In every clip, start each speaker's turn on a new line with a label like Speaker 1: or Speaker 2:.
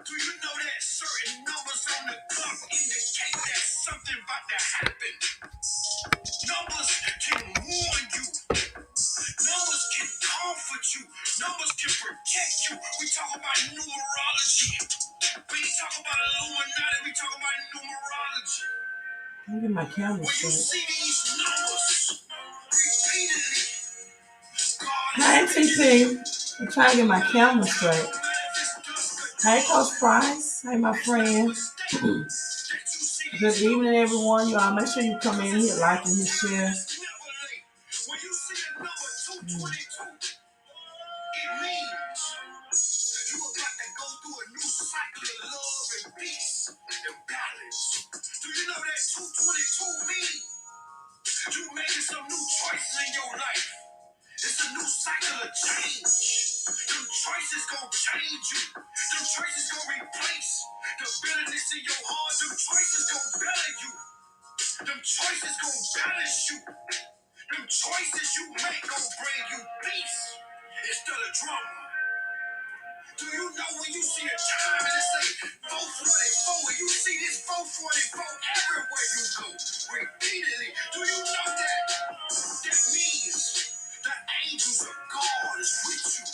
Speaker 1: Do you know that certain numbers on the clock indicate that something about to happen? Numbers can warn you. Numbers can comfort you. Numbers can protect you. We talk about numerology. We talk about Illuminati. We talk about numerology. Look at my camera. When you see these numbers repeatedly, hi, TP. I'm trying to get my camera straight. Hey, Coach Price. Hey, my friend. Good evening, everyone. Y'all make sure you come in here, like and hit share. You about to go through a new cycle of love and peace and balance. Do you know that 222 means you making some new choices in your life? It's a new cycle of change. Them choices gonna change you. Them choices gonna replace the bitterness in your heart. Them choices gonna better you. Them choices gonna balance you. Them choices you make gonna bring you peace instead of drama. Do you know when you see a time and it say 444 and you see this 444 everywhere you go repeatedly? Do you know that? That means the angels of God is with you.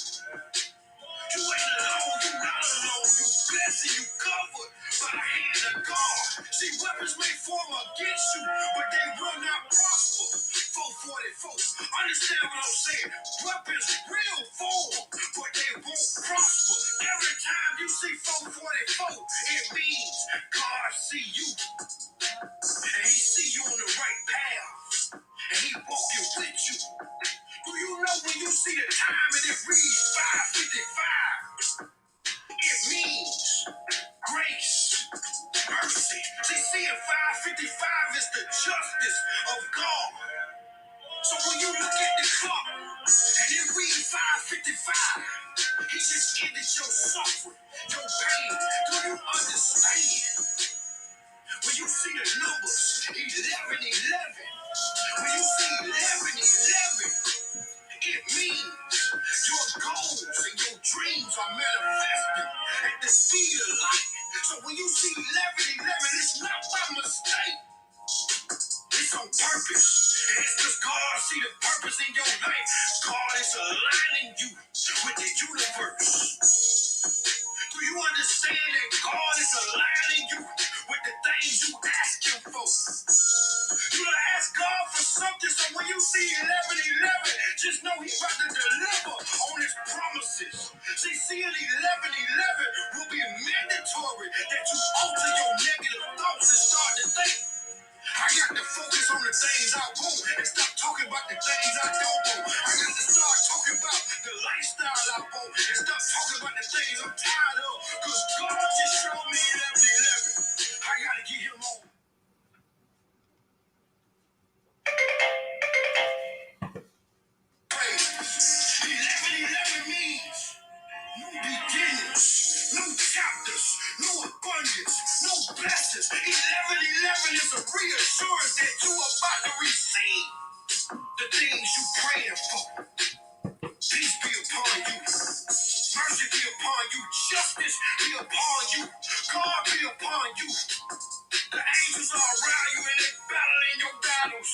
Speaker 1: You ain't alone, you not alone. You blessed and you covered by the hand of God. See, weapons may form against you, but they will not prosper. 444. Understand what I'm saying? Weapons will form, but they won't prosper. Every time you see 444, it means God see you. And he see you on the right path. And he walking with you. Do you know when you see the time and it reads 5:55? It means grace, mercy. See, seeing 5:55 is the justice of God. So when you look at the clock and it reads 5:55, he just ended your suffering, your pain. Do you understand? When you see the numbers, 11:11. When you see 11:11, it means your goals and your dreams are manifesting at the speed of light. So when you see 11:11, it's not by mistake. It's on purpose. And it's because God see the purpose in your life. God is aligning you with the universe. Do you understand that God is aligning you with the things you ask him for? You done ask God for something, so when you see 11:11, just know he's about to deliver on his promises. See, seeing 11:11 will be mandatory that you alter your negative thoughts and start to think. I got to focus on the things I want and stop talking about the things I don't want. I got to start talking about the lifestyle I want and stop talking about the things I'm tired of. Because God just showed me 11:11. I got to get him on. 11:11 means new beginnings, new chapters, new abundance, new blessings. 11:11 is a reassurance that you are about to receive the things you praying for. Peace be upon you. Mercy be upon you. Justice be upon you. God be upon you. The angels are around you and they're battling your battles.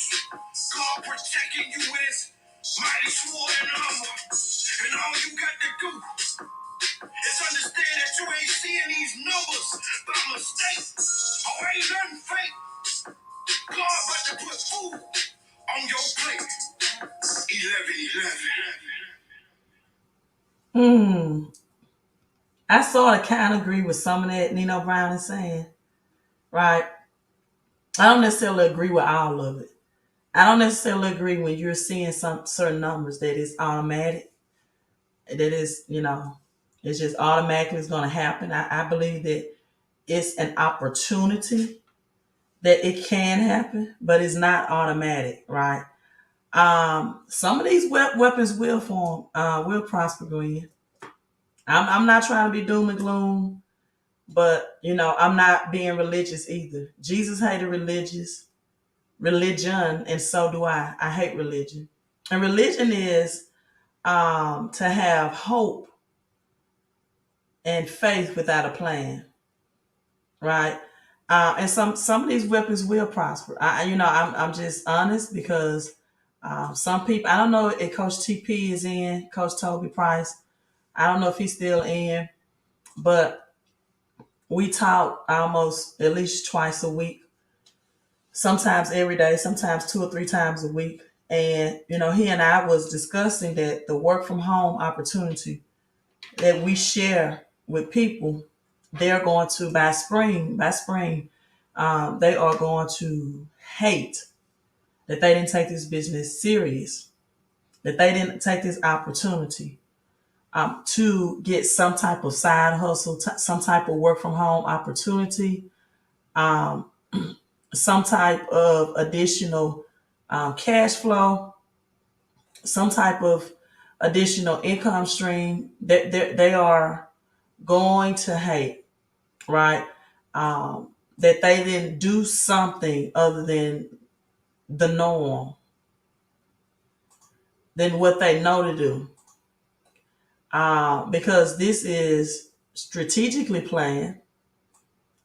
Speaker 1: God protecting you with his mighty sword and armor. And all you got to do is understand that you ain't seeing these numbers by mistake. Oh, ain't nothing fake. God about to put food on your plate. 11:11. I sort of kind of agree with some of that Nino Brown is saying, right? I don't necessarily agree with all of it. I don't necessarily agree when you're seeing some certain numbers that is automatic, that is, it's just automatically it's going to happen. I believe that it's an opportunity that it can happen, but it's not automatic, right? Some of these weapons will form, will prosper, Gwen. I'm not trying to be doom and gloom, but I'm not being religious either. Jesus hated religion, and so do I. I hate religion. And religion is to have hope
Speaker 2: and faith without a plan, right? And some of these weapons will prosper. I'm just honest because some people, I don't know if Coach TP is in, Coach Toby Price. I don't know if he's still in, but we talk almost at least twice a week, sometimes every day, sometimes 2 or 3 times a week. And he and I was discussing that the work from home opportunity that we share with people, they're going to by spring, they are going to hate that they didn't take this business serious, that they didn't take this opportunity to get some type of side hustle, some type of work from home opportunity, um, some type of additional cash flow, some type of additional income stream that they are going to hate, right? That they didn't do something other than the norm, than what they know to do. Because this is strategically planned,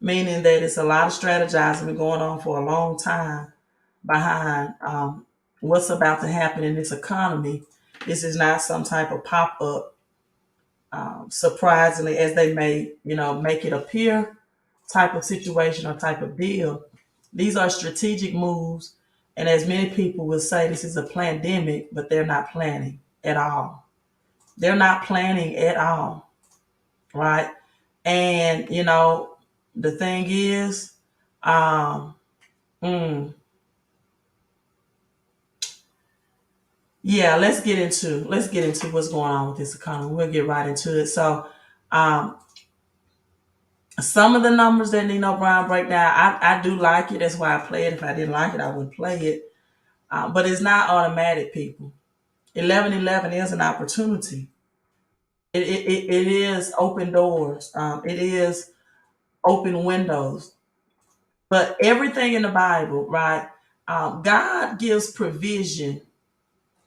Speaker 2: meaning that it's a lot of strategizing been going on for a long time behind what's about to happen in this economy. This is not some type of pop up, surprisingly, as they may, make it appear, type of situation or type of deal. These are strategic moves. And as many people will say, this is a pandemic, but they're not planning at all. They're not planning at all, right? And, the thing is, um, mm, yeah, let's get into what's going on with this economy. We'll get right into it. So, um, some of the numbers that Nino Brown break down, I do like it. That's why I play it. If I didn't like it, I wouldn't play it. But it's not automatic, people. 1111 is an opportunity. It is open doors. It is open windows. But everything in the Bible, right? God gives provision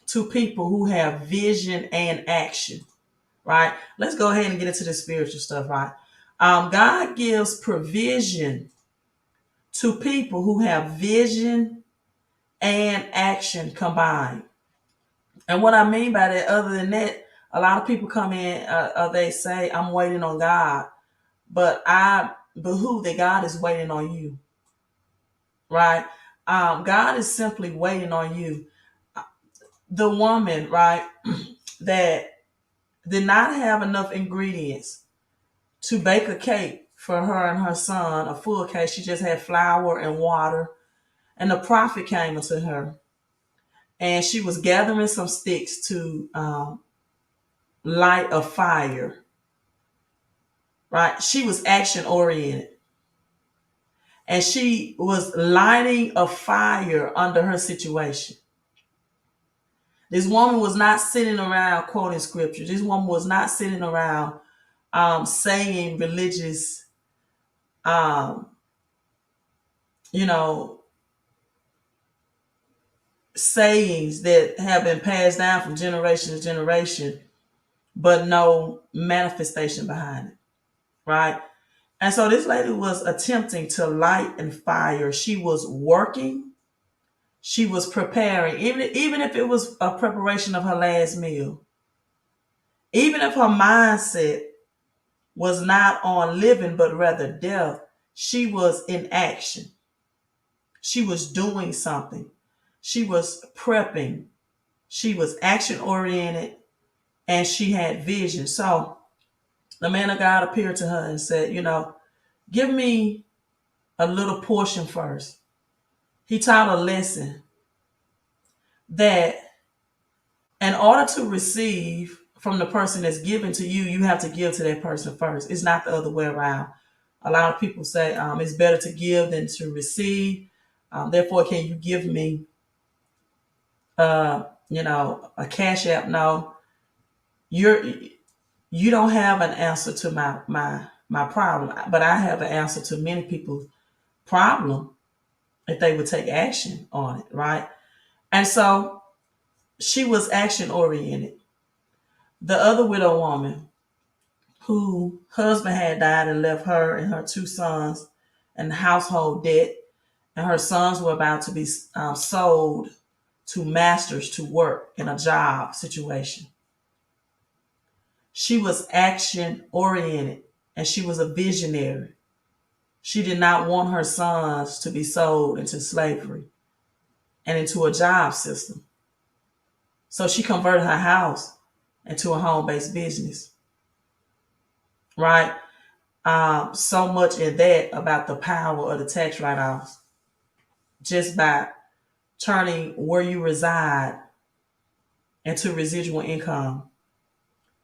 Speaker 2: to people who have vision and action, right? Let's go ahead and get into the spiritual stuff, right? God gives provision to people who have vision and action combined. And what I mean by that, other than that, a lot of people come in, they say, I'm waiting on God, but I behoove that God is waiting on you, right? God is simply waiting on you. The woman, right, that did not have enough ingredients to bake a cake for her and her son, a full cake. She just had flour and water. And the prophet came into her, and she was gathering some sticks to light a fire, right? She was action oriented, and she was lighting a fire under her situation. This woman was not sitting around quoting scripture. This woman was not sitting around saying religious, um, you know, sayings that have been passed down from generation to generation, but no manifestation behind it, right? And so this lady was attempting to light and fire. She was working. She was preparing, even if it was a preparation of her last meal, even if her mindset was not on living, but rather death, she was in action. She was doing something. She was prepping. She was action oriented, and she had vision. So the man of God appeared to her and said, give me a little portion first. He taught a lesson that in order to receive from the person that's given to you, you have to give to that person first. It's not the other way around. A lot of people say it's better to give than to receive. Therefore, can you give me, a cash app? No, you don't have an answer to my problem, but I have an answer to many people's problem if they would take action on it, right? And so she was action oriented. The other widow woman who husband had died and left her and her two sons in household debt, and her sons were about to be sold to masters to work in a job situation. She was action oriented and she was a visionary. She did not want her sons to be sold into slavery and into a job system. So she converted her house into a home based business, right? So much in that about the power of the tax write offs just by turning where you reside into residual income.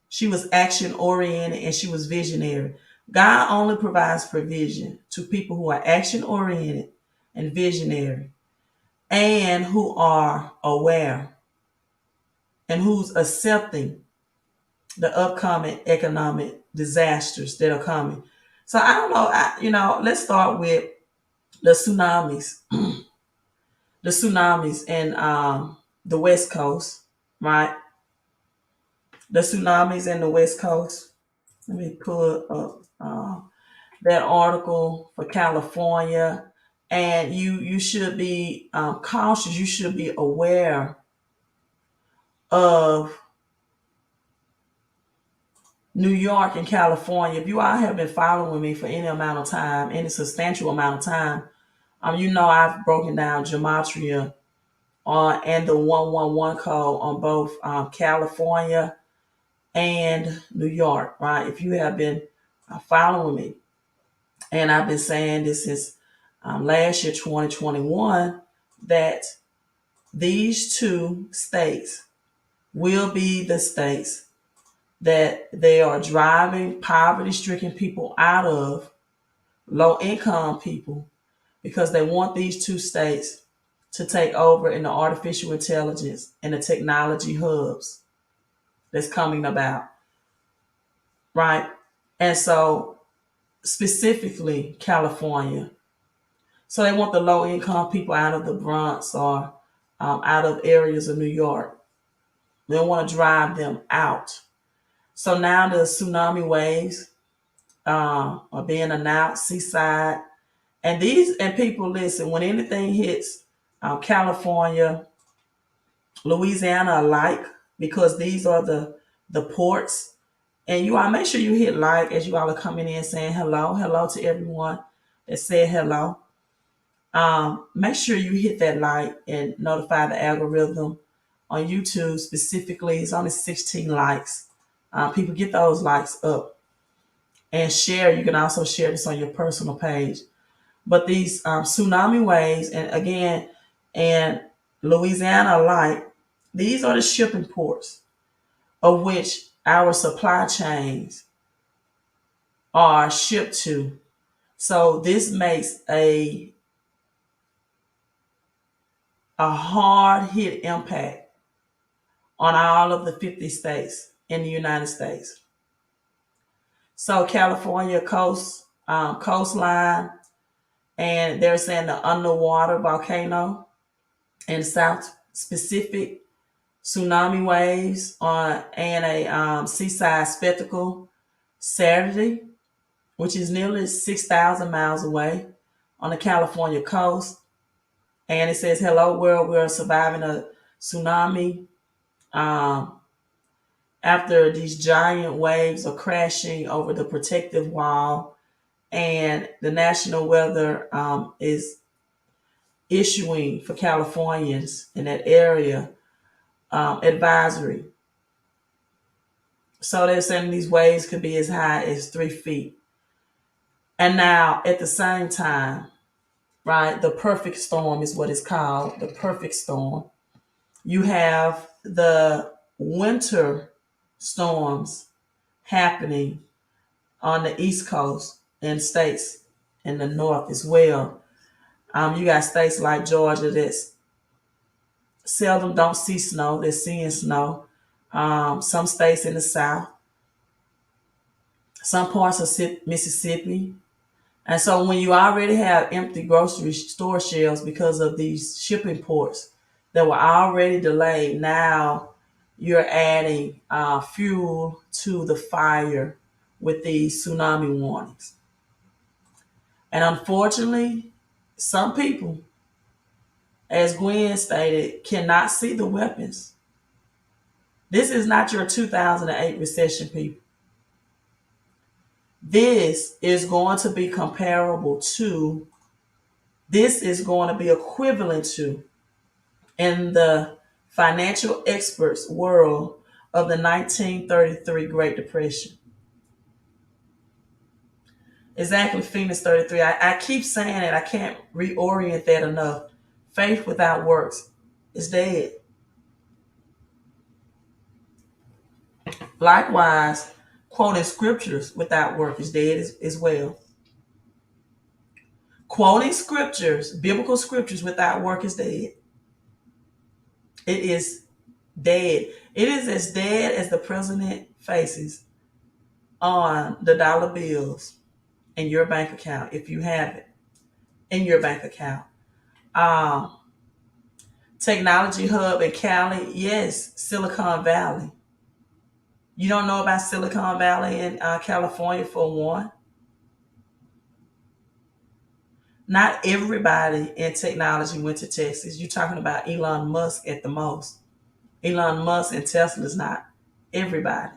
Speaker 2: She was action oriented and she was visionary. God only provides provision to people who are action oriented and visionary and who are aware and who's accepting the upcoming economic disasters that are coming. So I don't know, let's start with the tsunamis, the tsunamis in the West Coast, right? The tsunamis in the West Coast. Let me pull up that article for California, and you should be cautious. You should be aware of New York and California. If you all have been following me for any amount of time, any substantial amount of time, I've broken down gematria and the 111 code on both California and New York, right? If you have been following me, and I've been saying this since last year, 2021, that these two states will be the states that they are driving poverty stricken people out of, low income people, because they want these two states to take over in the artificial intelligence and the technology hubs that's coming about, right? And so, specifically, California. So, they want the low income people out of the Bronx or out of areas of New York. They want to drive them out. So, now the tsunami waves are being announced, seaside. And people listen, when anything hits California, Louisiana alike, because these are the ports. And you all make sure you hit like as you all are coming in saying hello to everyone that said hello. Make sure you hit that like and notify the algorithm on YouTube specifically. It's only 16 likes. People get those likes up and share. You can also share this on your personal page. But these tsunami waves, and again, and Louisiana alike, these are the shipping ports of which our supply chains are shipped to. So this makes a hard hit impact on all of the 50 states in the United States. So California coastline, and they're saying the underwater volcano in South Pacific, tsunami waves on and a seaside spectacle Saturday, which is nearly 6,000 miles away on the California coast. And it says, "Hello world, we're surviving a tsunami um, after these giant waves are crashing over the protective wall, and the national weather is issuing for Californians in that area advisory." So they're saying these waves could be as high as 3 feet. And now at the same time, right, the perfect storm is what it's called, the perfect storm. You have the winter storms happening on the East Coast and states in the North as well. You got states like Georgia that seldom don't see snow. They're seeing snow. Some states in the South, some parts of Mississippi. And so when you already have empty grocery store shelves because of these shipping ports that were already delayed, now you're adding fuel to the fire with these tsunami warnings. And unfortunately, some people, as Gwen stated, cannot see the weapons. This is not your 2008 recession, people. This is going to be comparable to, this is going to be equivalent to, in the financial experts world, of the 1933 Great Depression. Exactly, Phoenix 33. I keep saying it. I can't reorient that enough. Faith without works is dead. Likewise, quoting scriptures without work is dead as well. Quoting scriptures, biblical scriptures without work is dead. It is dead. It is as dead as the president faces on the dollar bills in your bank account, if you have it in your bank account. Um, Technology hub in Cali, yes, Silicon Valley. You don't know about Silicon Valley in California, for one. Not everybody in technology went to Texas. You're talking about Elon Musk at the most. Elon Musk and Tesla is not everybody,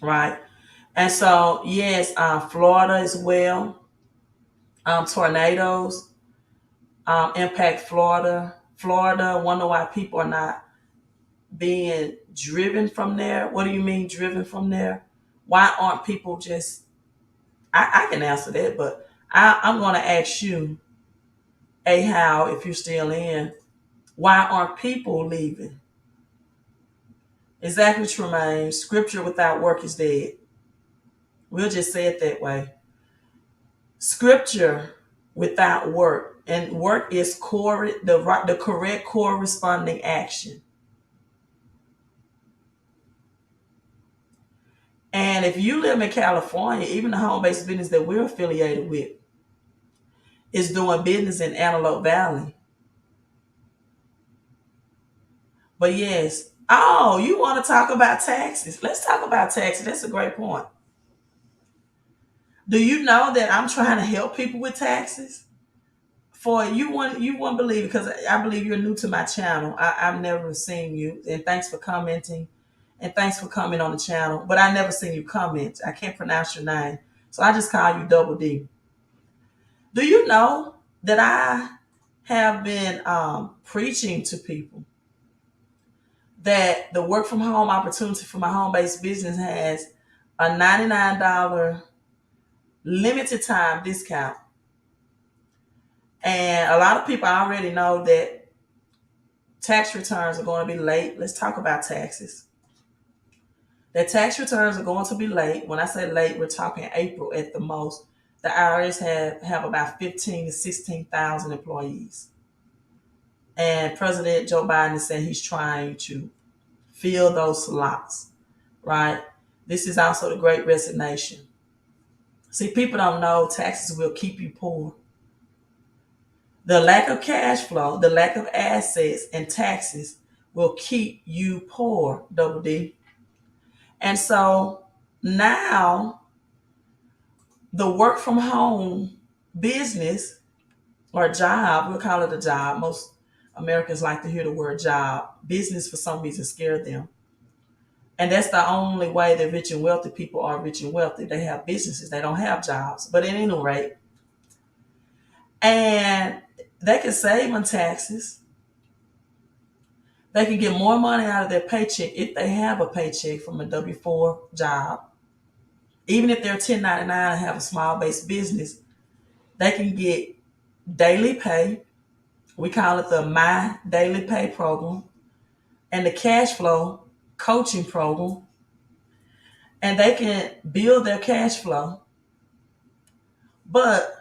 Speaker 2: right? And so, yes, Florida as well. Tornadoes impact Florida. Florida, wonder why people are not being driven from there. What do you mean driven from there? Why aren't people just, I can answer that, but I'm going to ask you, How, if you're still in, why aren't people leaving? Exactly, Tremaine. Scripture without work is dead. We'll just say it that way. Scripture without work, and work is the correct corresponding action. And if you live in California, even the home-based business that we're affiliated with is doing business in Antelope Valley. But yes, you want to talk about taxes? Let's talk about taxes. That's a great point. Do you know that I'm trying to help people with taxes? For you wouldn't believe it, because I believe you're new to my channel. I've never seen you, and thanks for commenting, and thanks for coming on the channel. But I never seen you comment. I can't pronounce your name, so I just call you Double D. Do you know that I have been preaching to people that the work from home opportunity for my home based business has a $99 limited time discount? And a lot of people already know that tax returns are going to be late. Let's talk about taxes. The tax returns are going to be late. When I say late, we're talking April at the most. The IRS have about 15 to 16,000 employees. And President Joe Biden is saying he's trying to fill those slots, right? This is also the Great Resignation. See, people don't know taxes will keep you poor. The lack of cash flow, the lack of assets, and taxes will keep you poor, Double D. And so now the work from home business or job, we'll call it a job. Most Americans like to hear the word job. Business, for some reason, scared them. And that's the only way that rich and wealthy people are rich and wealthy. They have businesses, they don't have jobs. But at any rate, and they can save on taxes. They can get more money out of their paycheck if they have a paycheck from a W-4 job. Even if they're 1099 and have a small base business, they can get daily pay. We call it the My Daily Pay program and the cash flow coaching program. And they can build their cash flow. But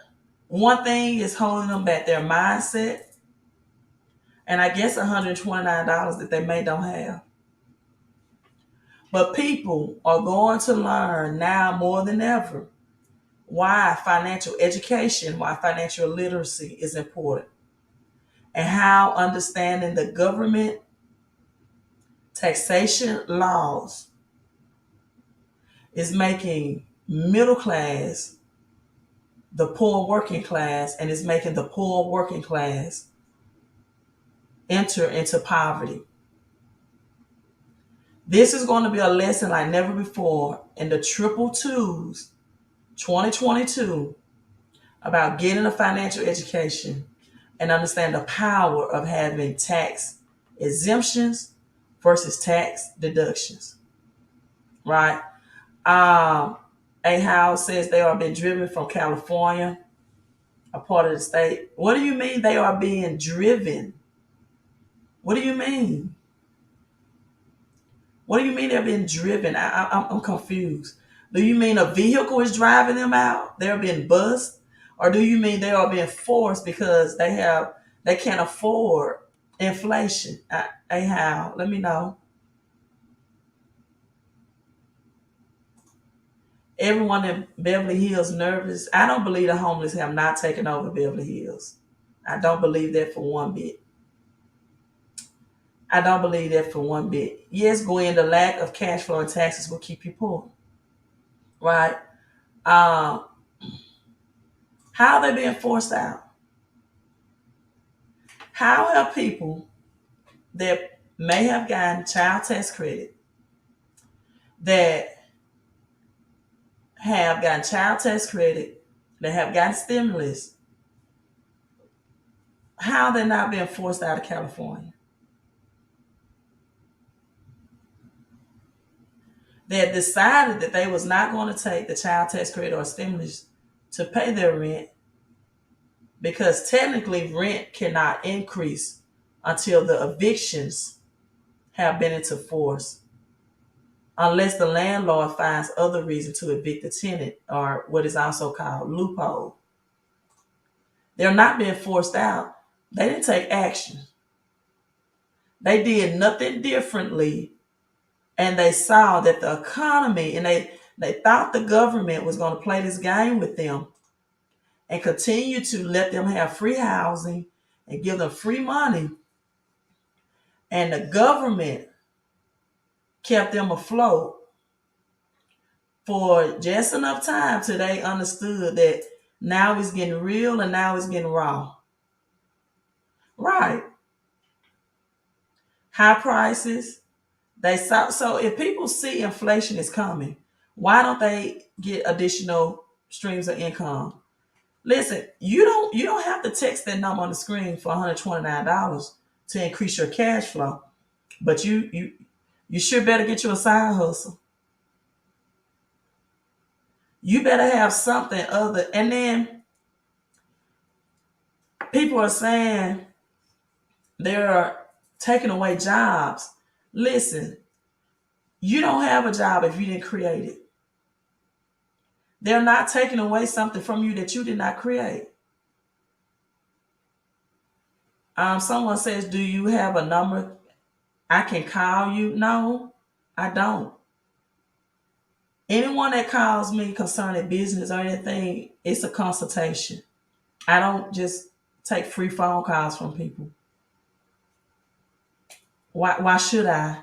Speaker 2: one thing is holding them back, their mindset, and I guess $129 that they may don't have. But people are going to learn now more than ever why financial education, why financial literacy is important, and how understanding the government taxation laws is making middle class the poor working class, and is making the poor working class enter into poverty. This is going to be a lesson like never before in the triple twos 2022 about getting a financial education and understand the power of having tax exemptions versus tax deductions. Right? A House says they are being driven from California, a part of the state. What do you mean they are being driven? What do you mean? What do you mean they're being driven? I'm confused. Do you mean a vehicle is driving them out? They're being bused? Or do you mean they are being forced because they can't afford inflation? Hey, how? Let me know. Everyone in Beverly Hills nervous. I don't believe the homeless have not taken over Beverly Hills. I don't believe that for one bit. I don't believe that for one bit. Yes, Gwen, the lack of cash flow and taxes will keep you poor. Right? Um, how are they being forced out? How have people that may have gotten child tax credit, that have gotten child tax credit, that have gotten stimulus, how are they not being forced out of California? They had decided that they was not going to take the child tax credit or stimulus to pay their rent, because technically rent cannot increase until the evictions have been into force, unless the landlord finds other reason to evict the tenant, or what is also called loophole. They're not being forced out. They didn't take action. They did nothing differently, and they saw that the economy, and they thought the government was going to play this game with them and continue to let them have free housing and give them free money. And the government kept them afloat for just enough time till they understood that now it's getting real and now it's getting raw. Right. High prices. They saw, so if people see inflation is coming, why don't they get additional streams of income? Listen, you don't have to text that number on the screen for $129 to increase your cash flow, but you sure better get you a side hustle. You better have something other. And then people are saying they're taking away jobs. Listen, you don't have a job if you didn't create it. They're not taking away something from you that you did not create. Someone says, do you have a number I can call you? No, I don't. Anyone that calls me concerning business or anything, it's a consultation. I don't just take free phone calls from people. Why should I?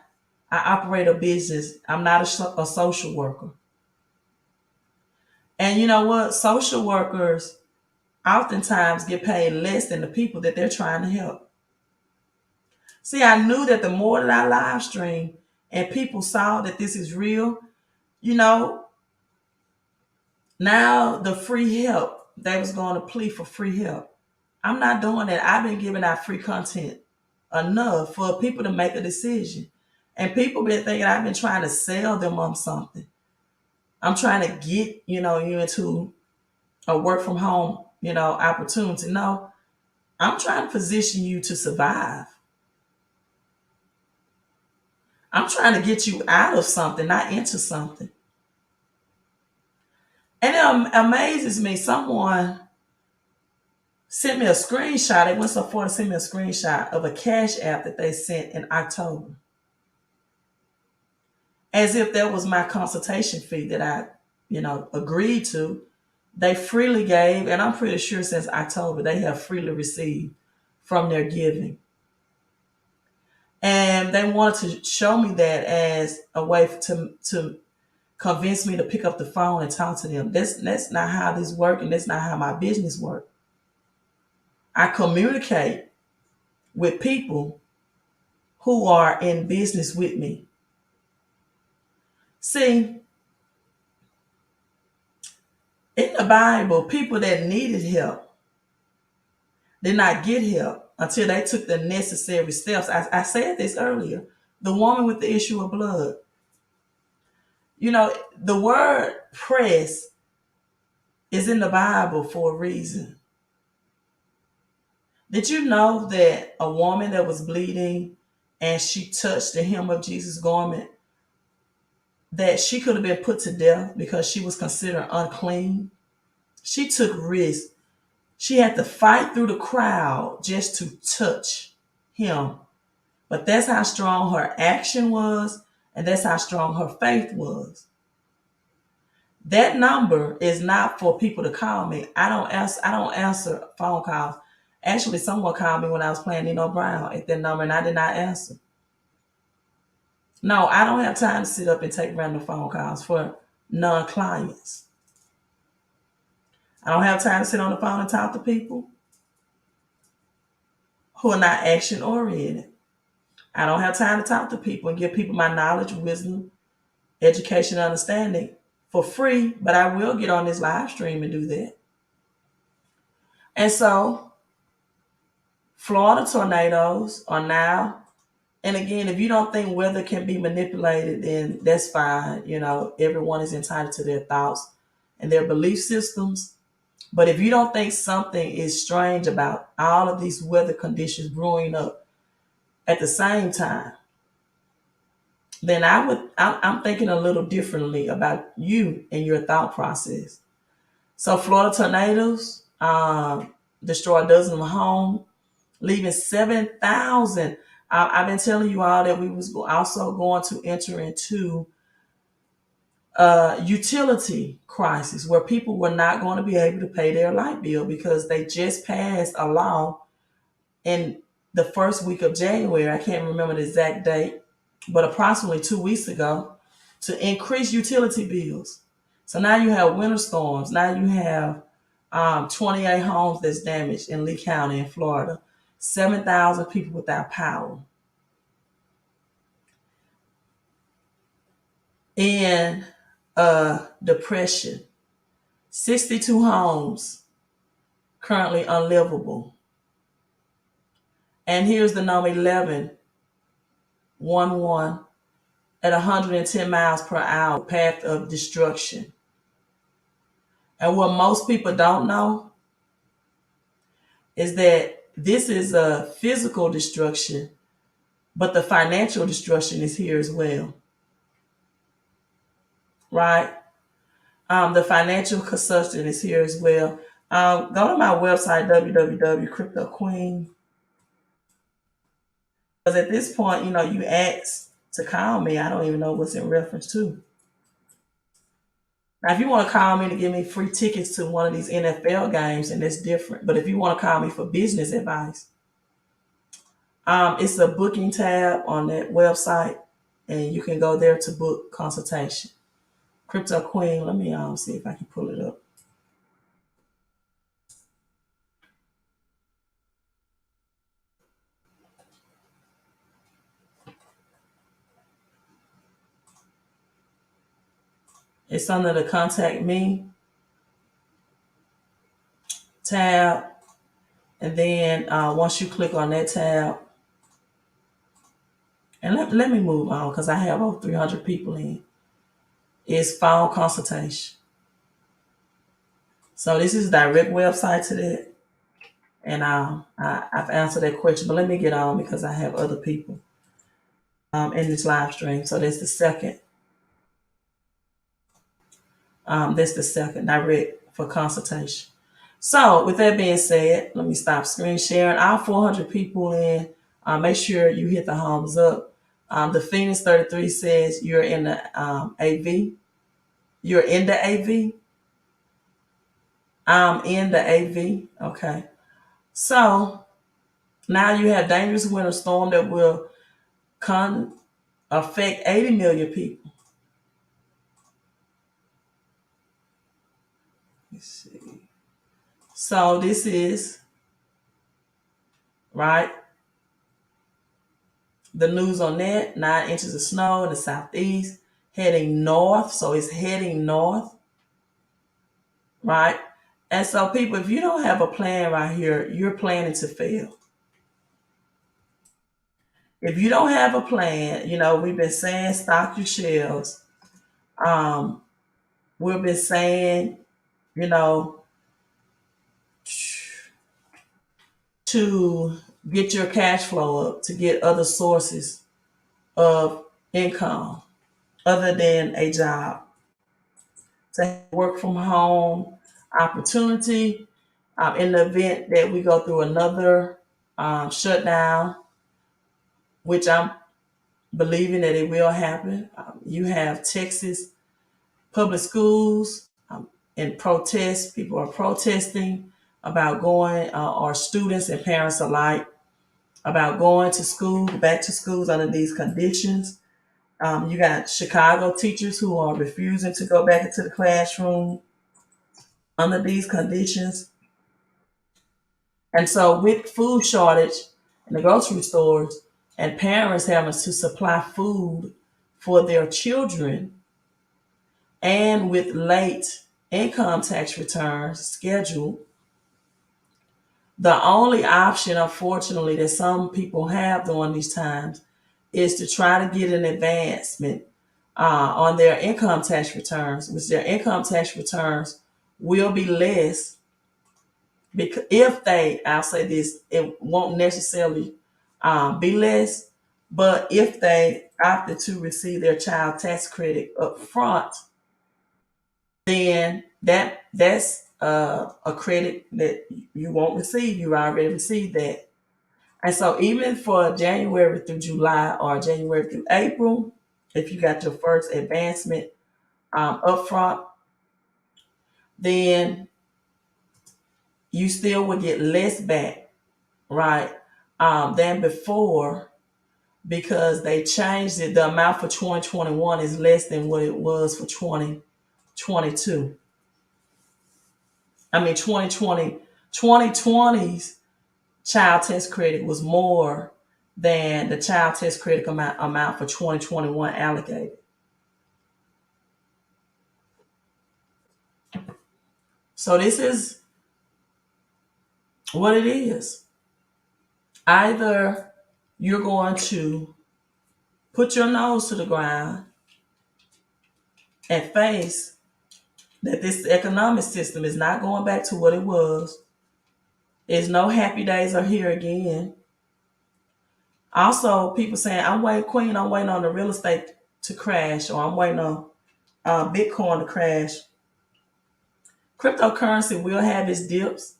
Speaker 2: I operate a business. I'm not a social worker. And you know what? Social workers oftentimes get paid less than the people that they're trying to help. See, I knew that the more that I live stream and people saw that this is real, you know, now the free help, they was going to plea for free help. I'm not doing that. I've been giving out free content enough for people to make a decision. And people been thinking I've been trying to sell them on something. I'm trying to get, you into a work from home, opportunity. No, I'm trying to position you to survive. I'm trying to get you out of something, not into something. And it amazes me. Someone sent me a screenshot. They went so far to send me a screenshot of a cash app that they sent in October, as if that was my consultation fee that I, agreed to. They freely gave, and I'm pretty sure since October they have freely received from their giving. And they wanted to show me that as a way to convince me to pick up the phone and talk to them. That's not how this works, and that's not how my business works. I communicate with people who are in business with me. See, in the Bible, people that needed help did not get help until they took the necessary steps. I said this earlier. The woman with the issue of blood. You know, the word press is in the Bible for a reason. Did you know that a woman that was bleeding and she touched the hem of Jesus' garment, that she could have been put to death because she was considered unclean? She took risks. She had to fight through the crowd just to touch him. But that's how strong her action was, and that's how strong her faith was. That number is not for people to call me. I don't answer phone calls. Actually, someone called me when I was playing Nino Brown at that number, and I did not answer. No, I don't have time to sit up and take random phone calls for non-clients. I don't have time to sit on the phone and talk to people who are not action oriented. I don't have time to talk to people and give people my knowledge, wisdom, education, understanding for free, but I will get on this live stream and do that. And so, Florida tornadoes are now, and again, if you don't think weather can be manipulated, then that's fine. You know, everyone is entitled to their thoughts and their belief systems. But if you don't think something is strange about all of these weather conditions brewing up at the same time, then I'm thinking a little differently about you and your thought process. So Florida tornadoes destroyed dozens of homes, leaving 7,000. I've been telling you all that we was also going to enter into utility crisis where people were not going to be able to pay their light bill because they just passed a law in the first week of January. I can't remember the exact date, but approximately 2 weeks ago, to increase utility bills. So now you have winter storms. Now you have 28 homes that's damaged in Lee County in Florida, 7,000 people without power. In depression, 62 homes currently unlivable. And here's the number 11, 11, at 110 miles per hour, path of destruction. And what most people don't know is that this is a physical destruction, but the financial destruction is here as well. Right? The financial consumption is here as well. Go to my website, www.cryptoqueen. Because at this point, you know, you asked to call me. I don't even know what's in reference to. Now, if you want to call me to give me free tickets to one of these NFL games, and that's different. But if you want to call me for business advice, it's a booking tab on that website, and you can go there to book consultation. Crypto Queen, let me see if I can pull it up. It's under the Contact Me tab. And then once you click on that tab, and let me move on because I have over 300 people in, it's phone consultation. So this is a direct website to that. And I've answered that question, but let me get on because I have other people in this live stream. So that's the second. That's the second, direct for consultation. So with that being said, let me stop screen sharing. All 400 people in, make sure you hit the thumbs up. The Phoenix 33 says you're in the AV. You're in the AV. I'm in the AV. Okay. So now you have dangerous winter storm that will affect 80 million people. Let's see. So this is right. The news on that 9 inches of snow in the southeast, heading north. So it's heading north, right? And so, people, if you don't have a plan right here, you're planning to fail. If you don't have a plan, we've been saying stock your shelves. Um, we've been saying, you know, to get your cash flow up, to get other sources of income other than a job, to work from home opportunity in the event that we go through another shutdown, which I'm believing that it will happen. You have Texas public schools in protest. People are protesting about going, or students and parents alike, about going to school, back to schools under these conditions. You got Chicago teachers who are refusing to go back into the classroom under these conditions. And so, with food shortage in the grocery stores and parents having to supply food for their children, and with late income tax returns scheduled, the only option, unfortunately, that some people have during these times is to try to get an advancement on their income tax returns, which their income tax returns will be less because if they, I'll say this, it won't necessarily be less, but if they opted to receive their child tax credit up front, then that's a credit that you won't receive. You already received that. And so even for January through July or January through April, if you got your first advancement up front, then you still would get less back, right, than before, because they changed it. The amount for 2021 is less than what it was for 2022. I mean, 2020's child tax credit was more than the child tax credit amount for 2021 allocated. So this is what it is. Either you're going to put your nose to the ground and face that this economic system is not going back to what it was. There's no happy days are here again. Also, people saying, I'm waiting on the real estate to crash, or I'm waiting on Bitcoin to crash. Cryptocurrency will have its dips,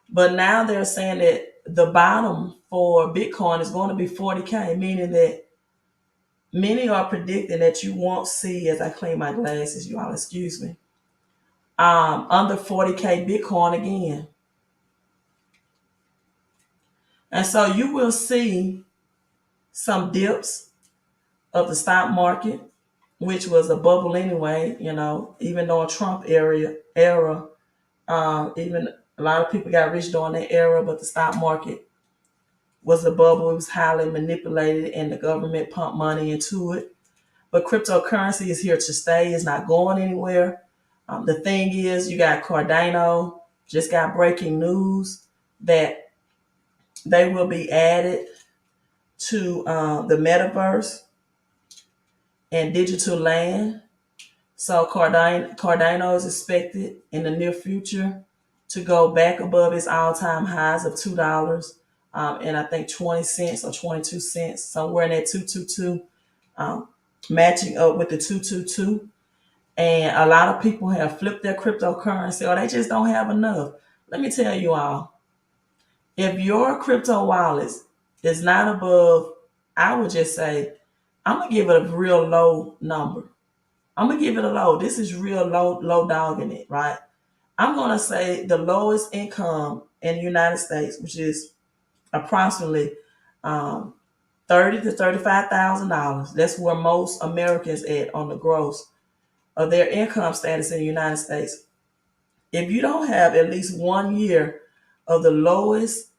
Speaker 2: but now they're saying that the bottom for Bitcoin is going to be 40K, meaning that many are predicting that you won't see, as I clean my glasses, you all excuse me, under 40K Bitcoin again. And so you will see some dips of the stock market, which was a bubble anyway, even though Trump era, even a lot of people got rich during that era, but the stock market was a bubble. It was highly manipulated and the government pumped money into it. But cryptocurrency is here to stay. It's not going anywhere. The thing is, you got Cardano, just got breaking news that they will be added to the metaverse and digital land. So Cardano is expected in the near future to go back above its all-time highs of $2, and I think 20 cents or 22 cents, somewhere in that 222, matching up with the 222. And a lot of people have flipped their cryptocurrency, or they just don't have enough. Let me tell you all, if your crypto wallet is not above, I would just say, I'm gonna give it a real low number. I'm gonna give it a low. This is real low dogging it, right? I'm gonna say the lowest income in the United States, which is approximately $30,000 to $35,000. That's where most Americans at on the gross of their income status in the United States if you don't have at least 1 year of the lowest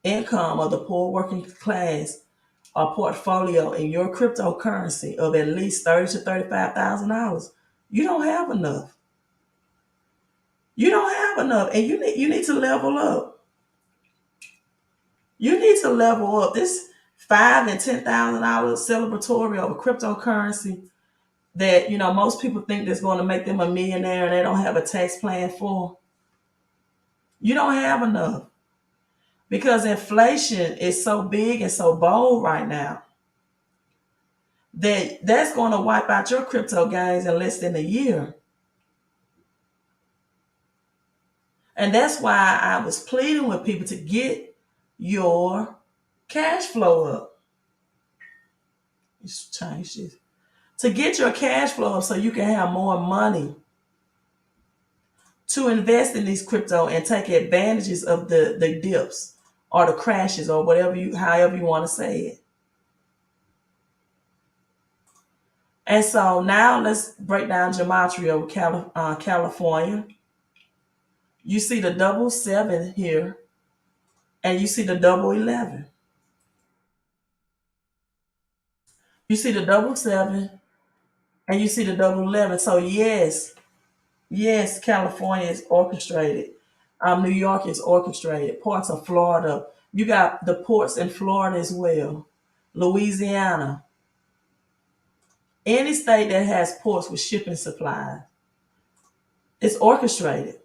Speaker 2: income of the poor working class or portfolio in your cryptocurrency of at least $30,000 to $35,000, you don't have enough. You don't have enough, and you need to level up. You need to level up. This $5,000 and $10,000 celebratory of a cryptocurrency that most people think that's going to make them a millionaire and they don't have a tax plan for. You don't have enough because inflation is so big and so bold right now that's going to wipe out your crypto gains in less than a year. And that's why I was pleading with people to get your cash flow up. Let's change this. To get your cash flow up so you can have more money to invest in these crypto and take advantages of the dips or the crashes or however you want to say it. And so now let's break down gematria of California. You see the double 7 here, and you see the double 11. You see the double 7, and you see the double 11. So yes, California is orchestrated. New York is orchestrated. Parts of Florida. You got the ports in Florida as well. Louisiana. Any state that has ports with shipping supplies. It's orchestrated.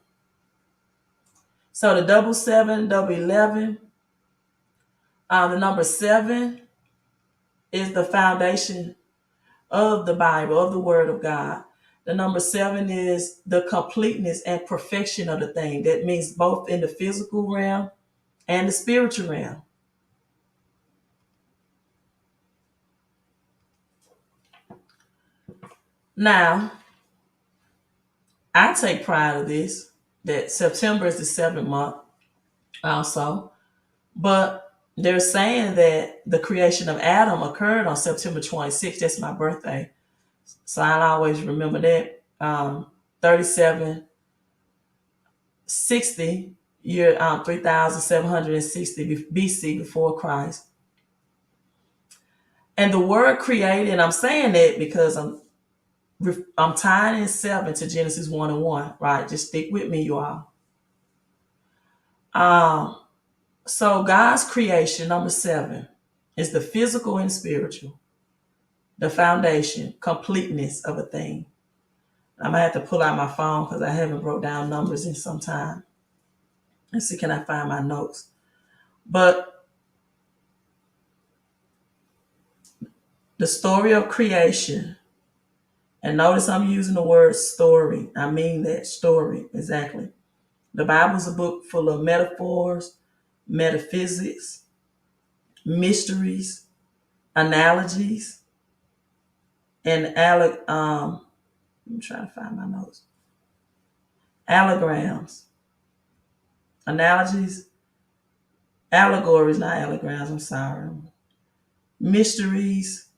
Speaker 2: So the double 7, double 11, the number 7 is the foundation of the Bible, of the Word of God. The number 7 is the completeness and perfection of the thing. That means both in the physical realm and the spiritual realm. Now, I take pride of this, that September is the 7th month also. But they're saying that the creation of Adam occurred on September 26th. That's my birthday. So I'll always remember that. 3760, year 3760 BC, before Christ. And the word created, and I'm saying that because I'm tying in 7 to Genesis 1 and 1, right? Just stick with me, you all. So God's creation, number 7, is the physical and spiritual, the foundation, completeness of a thing. I'm gonna have to pull out my phone because I haven't wrote down numbers in some time. Let's see, can I find my notes? But the story of creation, and notice I'm using the word story. I mean that, story, exactly. The Bible's a book full of metaphors, metaphysics, mysteries, analogies, and I'm trying to find my notes. Allograms, analogies, allegories, not allograms, I'm sorry. Mysteries,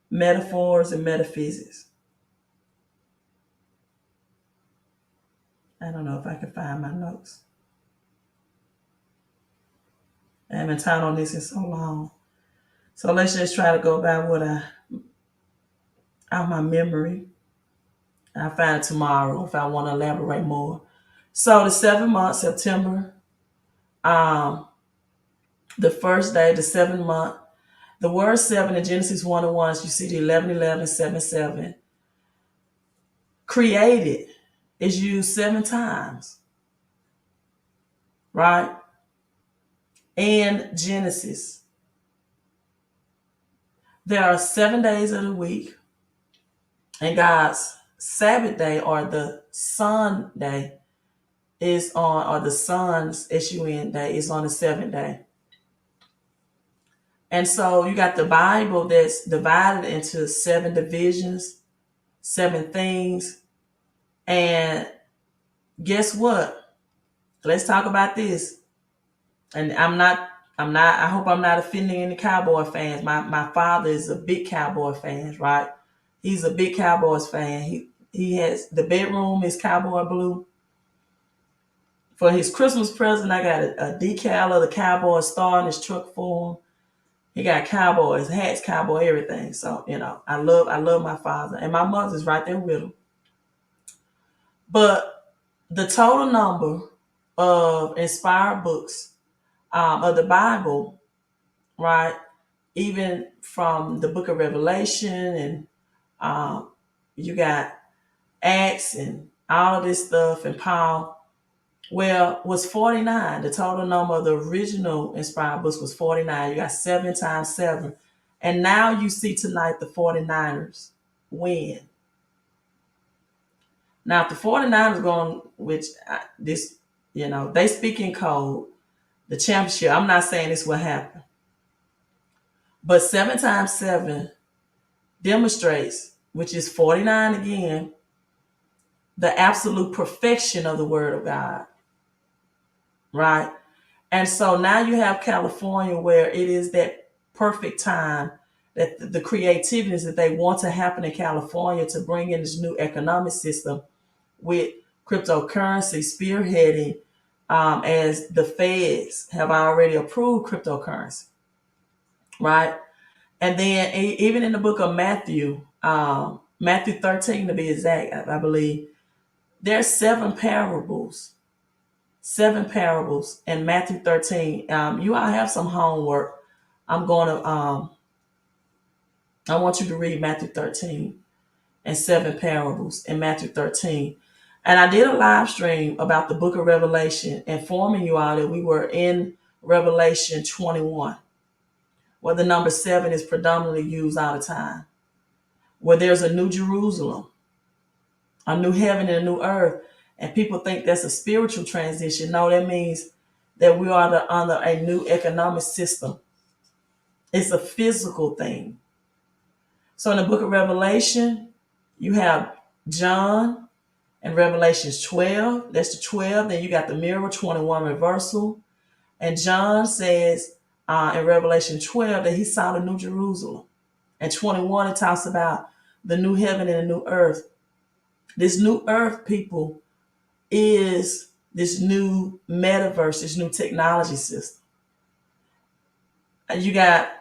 Speaker 2: metaphors, and metaphysics. I don't know if I can find my notes. I haven't taught on this in so long. So let's just try to go by out my memory. I'll find it tomorrow if I want to elaborate more. So the 7th month, September, the first day, the 7th month, the word 7 in Genesis 1 and 1, you see the 11, 11, 7, 7. Created is used 7 times, right? And Genesis. There are 7 days of the week, and God's Sabbath day, or the sun day, is on, or the sun's SUN day is on the 7th day. And so you got the Bible that's divided into 7 divisions, 7 things. And guess what? Let's talk about this. And I hope I'm not offending any Cowboy fans. My father is a big Cowboy fan, right? He's a big Cowboys fan. He has, the bedroom is Cowboy blue. For his Christmas present, I got a decal of the cowboy star in his truck for him. He got cowboys, hats, cowboy, everything. So, I love my father. And my mother's right there with him. But the total number of inspired books of the Bible, right? Even from the book of Revelation and um, you got Acts and all of this stuff and Paul, well, was 49. The total number of the original inspired books was 49. You got 7 times 7. And now you see tonight the 49ers win. Now, if the 49ers going, they speak in code, the championship, I'm not saying this will happen. But 7 times 7 demonstrates, which is 49 again, the absolute perfection of the word of God, right? And so now you have California where it is that perfect time that the creativities that they want to happen in California to bring in this new economic system with cryptocurrency spearheading, as the feds have already approved cryptocurrency, right? And then even in the book of Matthew, Matthew 13 to be exact, I believe, there's seven parables in Matthew 13. You all have some homework. I want you to read Matthew 13 and 7 parables in Matthew 13. And I did a live stream about the book of Revelation, informing you all that we were in Revelation 21, where the number 7 is predominantly used all the time, where there's a new Jerusalem, a new heaven and a new earth. And people think that's a spiritual transition. No, that means that we are under a new economic system. It's a physical thing. So in the book of Revelation, you have John and Revelations 12. That's the 12. Then you got the mirror 21 reversal. And John says in Revelation 12 that he saw the new Jerusalem. And 21, it talks about the new heaven and the new earth. This new earth, people, is this new metaverse, this new technology system. And you got,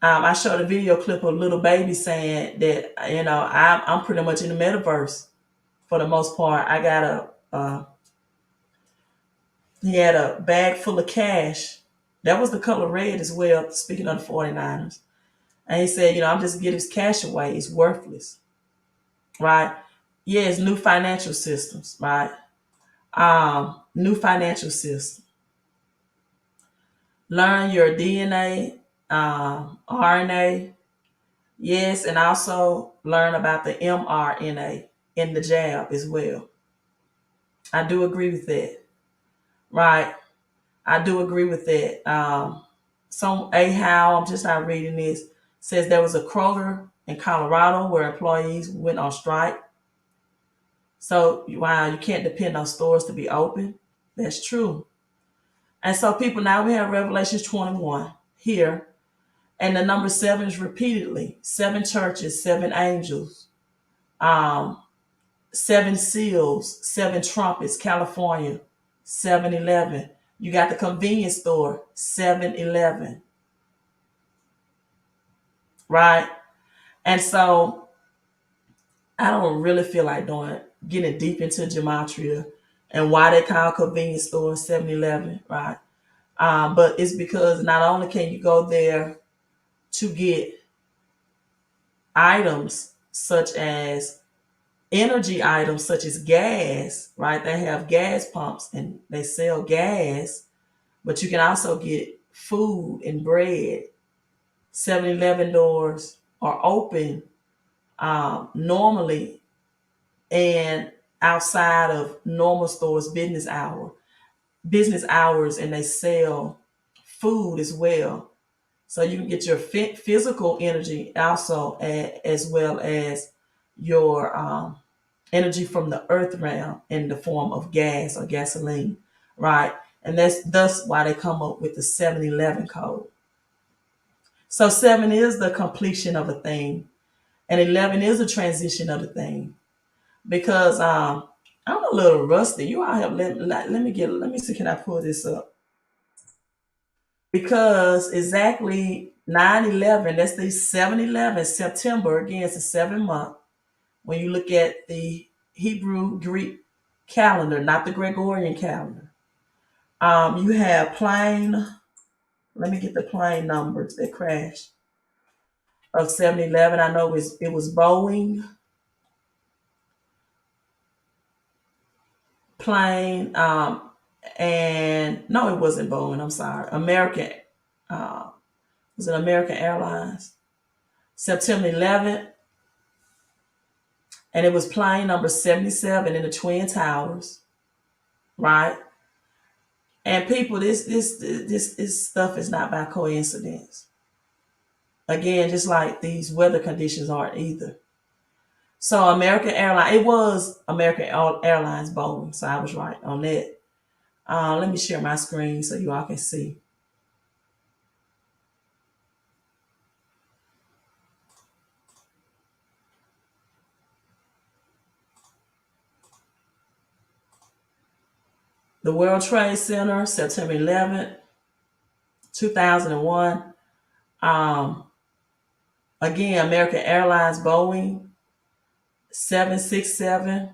Speaker 2: I showed a video clip of a little baby saying that, I'm pretty much in the metaverse for the most part. I got he had a bag full of cash. That was the color red as well, speaking of the 49ers. And he said, I'm just getting his cash away. It's worthless, right? Yeah, it's new financial systems, right? New financial system. Learn your DNA, RNA, yes, and also learn about the mRNA in the jab as well. I do agree with that, right? I do agree with that. I'm just not reading this, says there was a Kroger in Colorado where employees went on strike. So, wow, you can't depend on stores to be open. That's true. And so people, now we have Revelations 21 here. And the number 7 is repeatedly 7 churches, 7 angels, 7 seals, 7 trumpets, California, 7-Eleven. You got the convenience store, 7-Eleven, right? And so I don't really feel like getting deep into gematria and why they call convenience store 7-Eleven, right? But it's because not only can you go there to get items such as energy items such as gas, right? They have gas pumps and they sell gas, but you can also get food and bread. 7-Eleven doors are open normally and outside of normal stores business hours, and they sell food as well. So you can get your physical energy also, as well as your energy from the earth realm in the form of gas or gasoline, right? And that's thus why they come up with the 7-Eleven code. So 7 is the completion of a thing, and 11 is a transition of the thing, because I'm a little rusty. You all have let me see, can I pull this up? Because exactly 9/11, that's the 7/11, September, again, it's a 7 month. When you look at the Hebrew Greek calendar, not the Gregorian calendar. You have plane, let me get the plane numbers that crashed of 7/11. I know it was Boeing plane, and no, it wasn't Boeing. I'm sorry, American. Uh, was it American Airlines? September 11th, and it was plane number 77 in the Twin Towers, right? And people, this stuff is not by coincidence. Again, just like these weather conditions aren't either. So American Airlines, it was American Airlines Boeing, so I was right on that. Let me share my screen so you all can see. The World Trade Center, September 11th, 2001. Um, Again, American Airlines Boeing 767,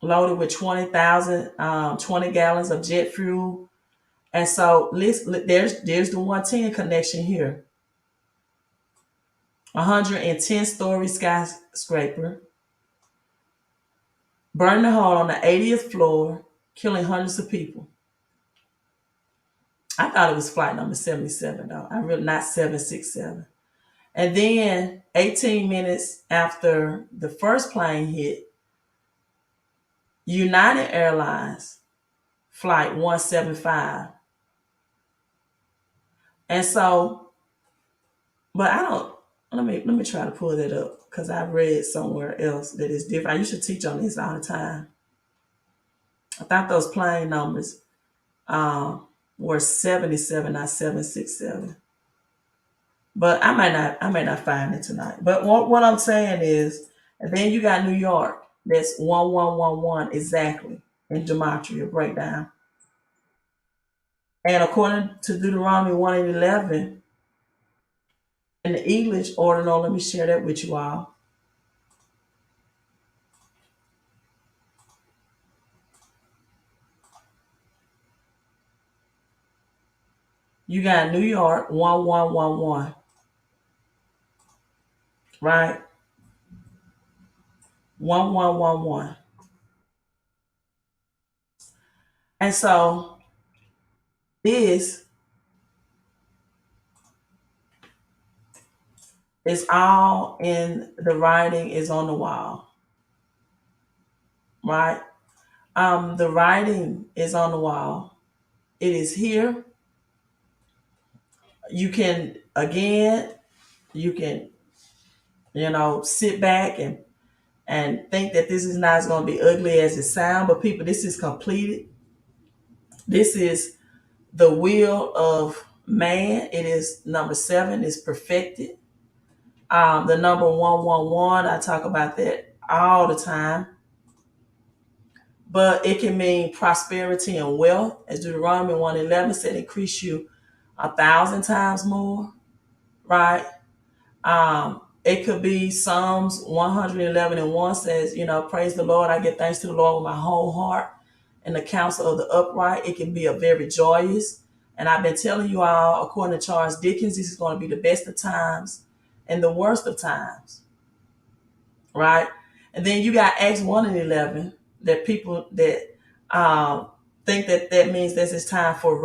Speaker 2: loaded with 20,000, 20 gallons of jet fuel. And so there's the 110 connection here. 110-story skyscraper, burned a hole on the 80th floor, killing hundreds of people. I thought it was flight number 77, though. I really not 767. And then 18 minutes after the first plane hit, United Airlines flight 175. And so, but I don't. Let me try to pull that up because I read somewhere else that is different. I used to teach on this all the time. I thought those plane numbers were 77, not 767. But I may not find it tonight. But what I'm saying is, and then you got New York. That's 1111 exactly in gematria breakdown. And according to Deuteronomy 1:11 in the English ordinal, let me share that with you all. You got New York 1111, right? 1111. And so this is all in the writing is on the wall, right? The writing is on the wall. It is here. You can again, you can, sit back and think that this is not going to be ugly as it sounds, but people, this is completed. This is the will of man. It is number 7 is perfected. The number 111, I talk about that all the time. But it can mean prosperity and wealth, as Deuteronomy 1:11 said, increase you 1,000 times more, right? It could be Psalms 111:1 says, praise the Lord. I give thanks to the Lord with my whole heart and the counsel of the upright. It can be a very joyous. And I've been telling you all, according to Charles Dickens, this is going to be the best of times and the worst of times, right? And then you got Acts 1:11 that people that think that means that it's time for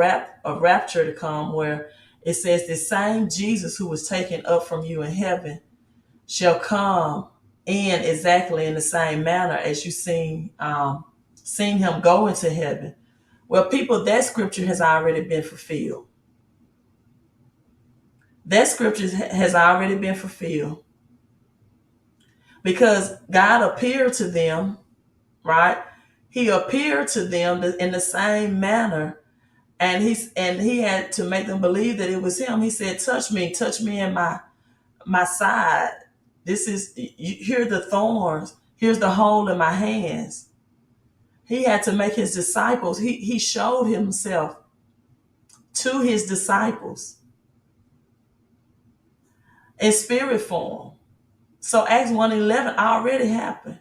Speaker 2: a rapture to come, where it says the same Jesus who was taken up from you in heaven shall come in exactly in the same manner as you seen him go into heaven. Well, people, that scripture has already been fulfilled. That scripture has already been fulfilled because God appeared to them, right? He appeared to them in the same manner, and he had to make them believe that it was him. He said, touch me in my side. Here are the thorns. Here's the hole in my hands. He had to make his disciples. He showed himself to his disciples in spirit form. So Acts 1:11 already happened.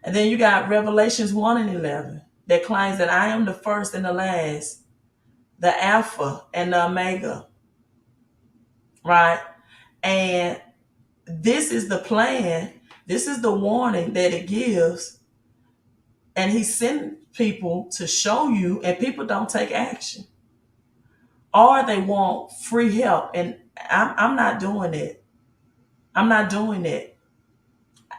Speaker 2: And then you got Revelations 1:11 that claims that I am the first and the last, the Alpha and the Omega, right? And this is the plan. This is the warning that it gives. And he sent people to show you, and people don't take action. Or they want free help. And I'm not doing it. I'm not doing it.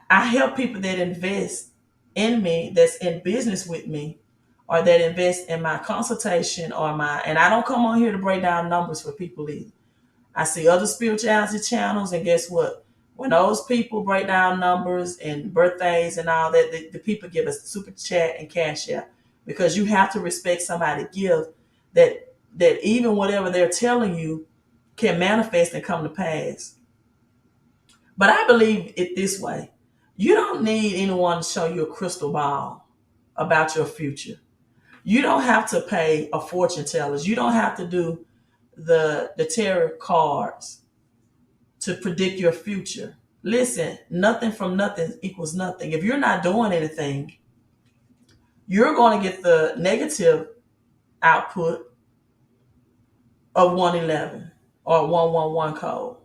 Speaker 2: I help people that invest in me, that's in business with me, or that invest in my consultation and I don't come on here to break down numbers for people either. I see other spirituality channels, and guess what? When those people break down numbers and birthdays and all that, the people give us super chat and cash out, because you have to respect somebody give that even whatever they're telling you can manifest and come to pass. But I believe it this way. You don't need anyone to show you a crystal ball about your future. You don't have to pay a fortune tellers. You don't have to do the tarot cards to predict your future. Listen, nothing from nothing equals nothing. If you're not doing anything, you're going to get the negative output of 111 or 111 code.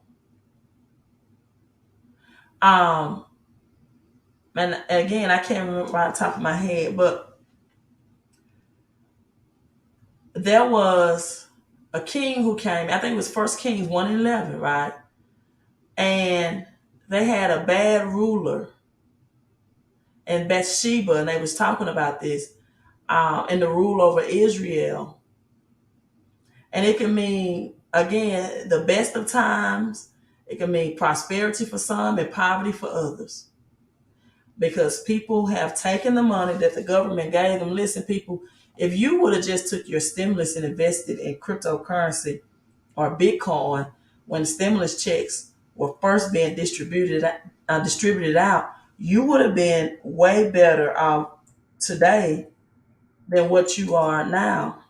Speaker 2: Um, and again, I can't remember right on top of my head, but there was a king who came. I think it was First Kings 1:11, right? And they had a bad ruler in Bathsheba, and they was talking about this and the rule over Israel. And it can mean, again, the best of times. It can mean prosperity for some and poverty for others. Because people have taken the money that the government gave them. Listen, people, if you would have just took your stimulus and invested in cryptocurrency or Bitcoin when stimulus checks were first being distributed out, you would have been way better off today than what you are now.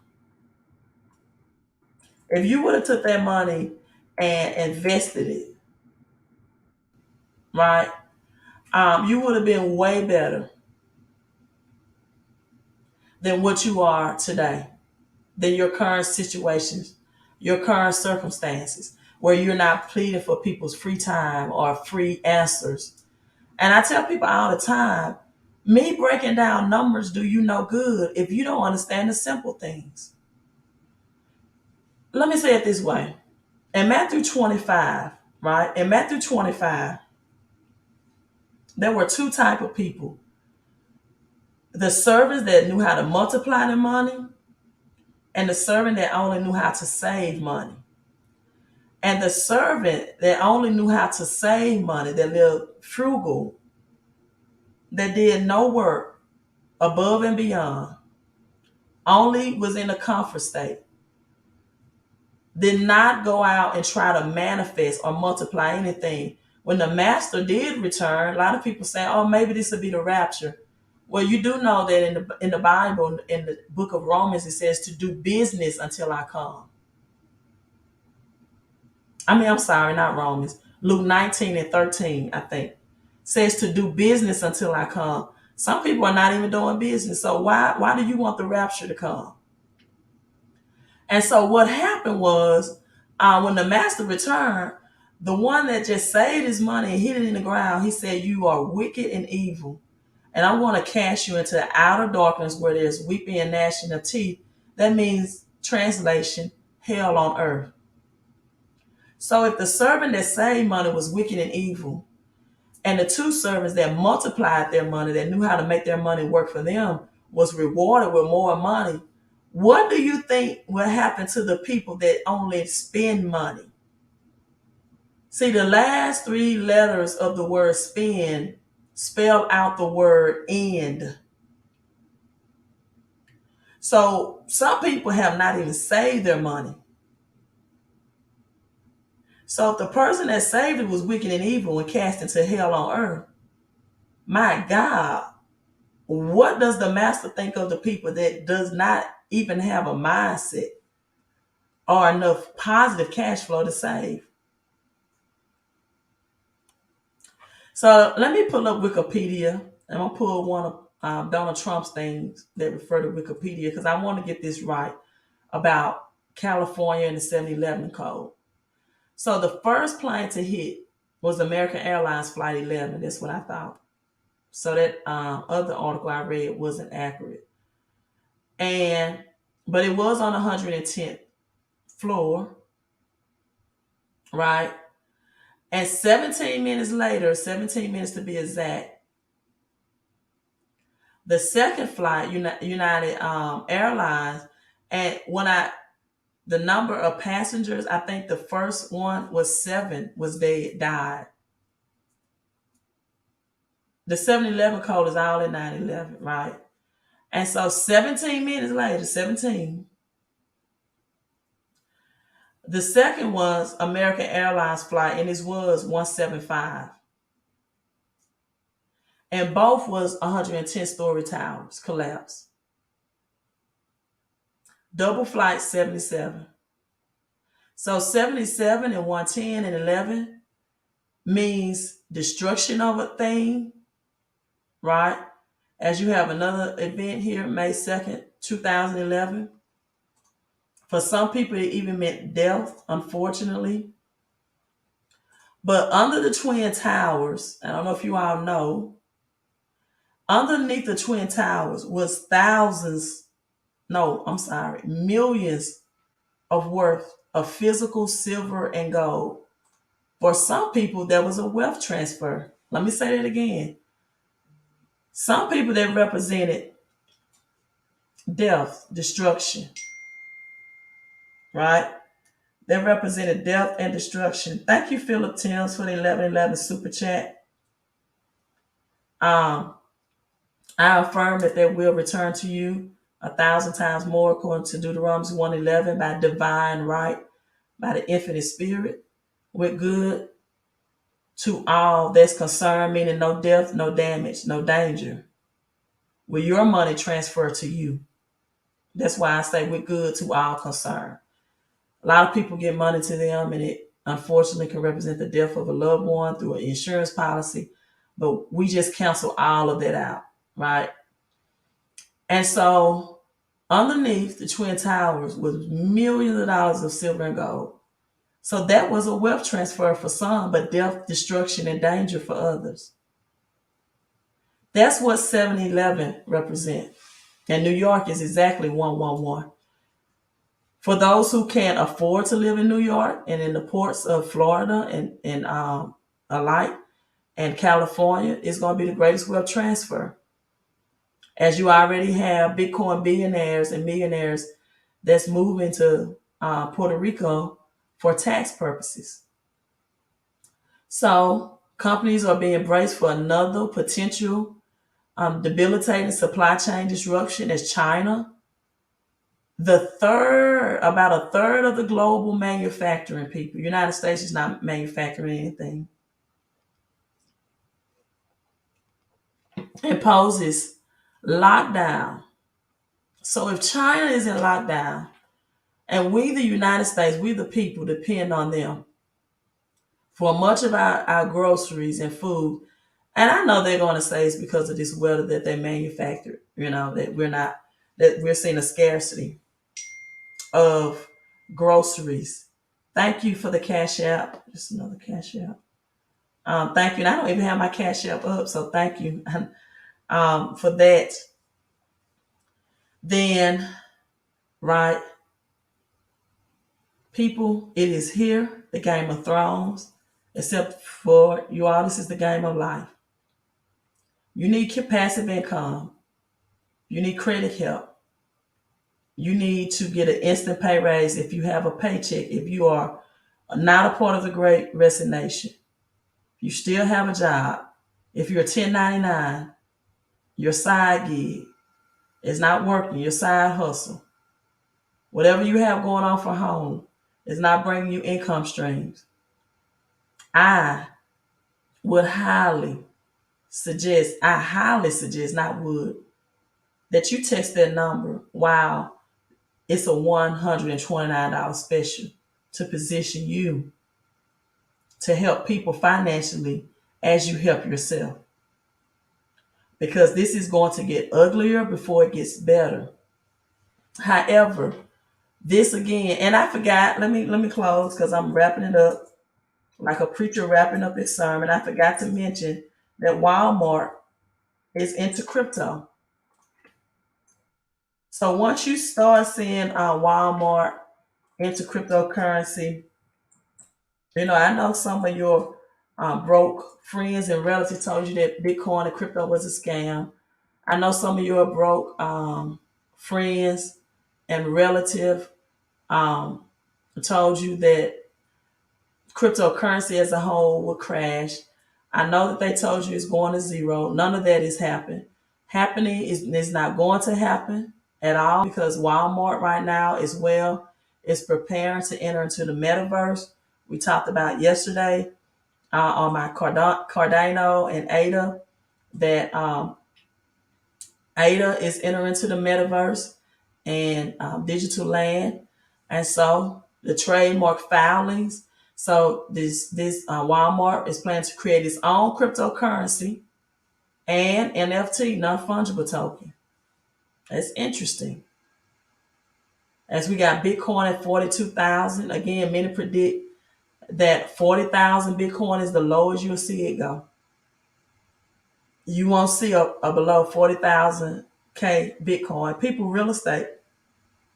Speaker 2: If you would have took that money and invested it, right, you would have been way better than what you are today, than your current situations, your current circumstances, where you're not pleading for people's free time or free answers. And I tell people all the time, me breaking down numbers do you no good if you don't understand the simple things. Let me say it this way. In Matthew 25, right? In Matthew 25, there were two type of people. The servants that knew how to multiply the money, and the servant that only knew how to save money. And the servant that only knew how to save money, that lived frugal, that did no work above and beyond, only was in a comfort state, did not go out and try to manifest or multiply anything. When the master did return, a lot of people say, oh, maybe this will be the rapture. Well, you do know that in the Bible, in the book of Romans, it says to do business until I come. I'm sorry, not Romans. Luke 19:13, I think, says to do business until I come. Some people are not even doing business. So why do you want the rapture to come? And so what happened was, when the master returned, the one that just saved his money and hid it in the ground, he said, you are wicked and evil. And I want to cast you into outer darkness where there's weeping and gnashing of teeth. That means, translation, hell on earth. So if the servant that saved money was wicked and evil, and the two servants that multiplied their money, that knew how to make their money work for them, was rewarded with more money, what do you think will happen to the people that only spend money? See, the last three letters of the word spend spell out the word end. So some people have not even saved their money. So if the person that saved it was wicked and evil and cast into hell on earth, my God, what does the master think of the people that does not even have a mindset or enough positive cash flow to save? So let me pull up Wikipedia. I'm gonna pull one of Donald Trump's things that refer to Wikipedia because I want to get this right about California and the 7-Eleven code. So the first plane to hit was American Airlines Flight 11. That's what I thought. So that other article I read wasn't accurate. But it was on the 110th floor, right? And 17 minutes later, 17 minutes to be exact, the second flight, United Airlines, and the number of passengers, I think the first one was 7, they died. The 7-Eleven code is all in 9/11, right? And so 17 minutes later, 17, the second was American Airlines flight, and it was 175. And both was 110-story towers collapsed. Double flight 77. So 77 and 110 and 11 means destruction of a thing, right? As you have another event here, May 2nd, 2011. For some people, it even meant death, unfortunately. But under the Twin Towers, I don't know if you all know, underneath the Twin Towers was millions of worth of physical silver and gold. For some people, there was a wealth transfer. Let me say that again. Some people that represented death, destruction, right? They represented death and destruction. Thank you, Philip Timms, for the 1111 super chat. I affirm that they will return to you 1,000 times more, according to Deuteronomy 1:11, by divine right, by the infinite spirit, with good to all that's concerned, meaning no death, no damage, no danger. Will your money transfer to you? That's why I say with good to all concerned. A lot of people get money to them, and it unfortunately can represent the death of a loved one through an insurance policy. But we just cancel all of that out, right? And so underneath the Twin Towers was millions of dollars of silver and gold. So that was a wealth transfer for some, but death, destruction, and danger for others. That's what 7-Eleven represents. And New York is exactly 111. For those who can't afford to live in New York and in the ports of Florida and alike, and California, it's going to be the greatest wealth transfer. As you already have Bitcoin billionaires and millionaires that's moving to Puerto Rico for tax purposes. So companies are being braced for another potential debilitating supply chain disruption as China, about a third of the global manufacturing people. United States is not manufacturing anything. Imposes lockdown. So if China is in lockdown, and we, the United States, we the people depend on them for much of our groceries and food. And I know they're going to say it's because of this weather that they manufacture, that we're seeing a scarcity of groceries. Thank you for the Cash App. Just another Cash App. Thank you. And I don't even have my Cash App up, so thank you for that. Then, right, people, it is here, the Game of Thrones. Except for you all, this is the game of life. You need passive income. You need credit help. You need to get an instant pay raise if you have a paycheck. If you are not a part of the Great Resignation, you still have a job. If you're a 1099, your side gig is not working, your side hustle, whatever you have going on for home is not bringing you income streams, I would highly I highly suggest, not would, that you text that number while it's a $129 special to position you to help people financially as you help yourself. Because this is going to get uglier before it gets better. However, this again, and I forgot, let me close because I'm wrapping it up like a preacher wrapping up his sermon. I forgot to mention that Walmart is into crypto. So once you start seeing Walmart into cryptocurrency, I know some of your broke friends and relatives told you that Bitcoin and crypto was a scam. I know some of your broke friends and relative um, told you that cryptocurrency as a whole will crash. I know that they told you it's going to zero. None of that is happening. Is not going to happen at all because Walmart right now as well is preparing to enter into the metaverse. We talked about yesterday on my Cardano and Ada that Ada is entering into the metaverse and digital land, and so the trademark filings. So this Walmart is planning to create its own cryptocurrency and NFT, non-fungible token. That's interesting. As we got Bitcoin at 42,000, again, many predict that 40,000 Bitcoin is the lowest you'll see it go. You won't see a below 40,000 K Bitcoin. People, real estate,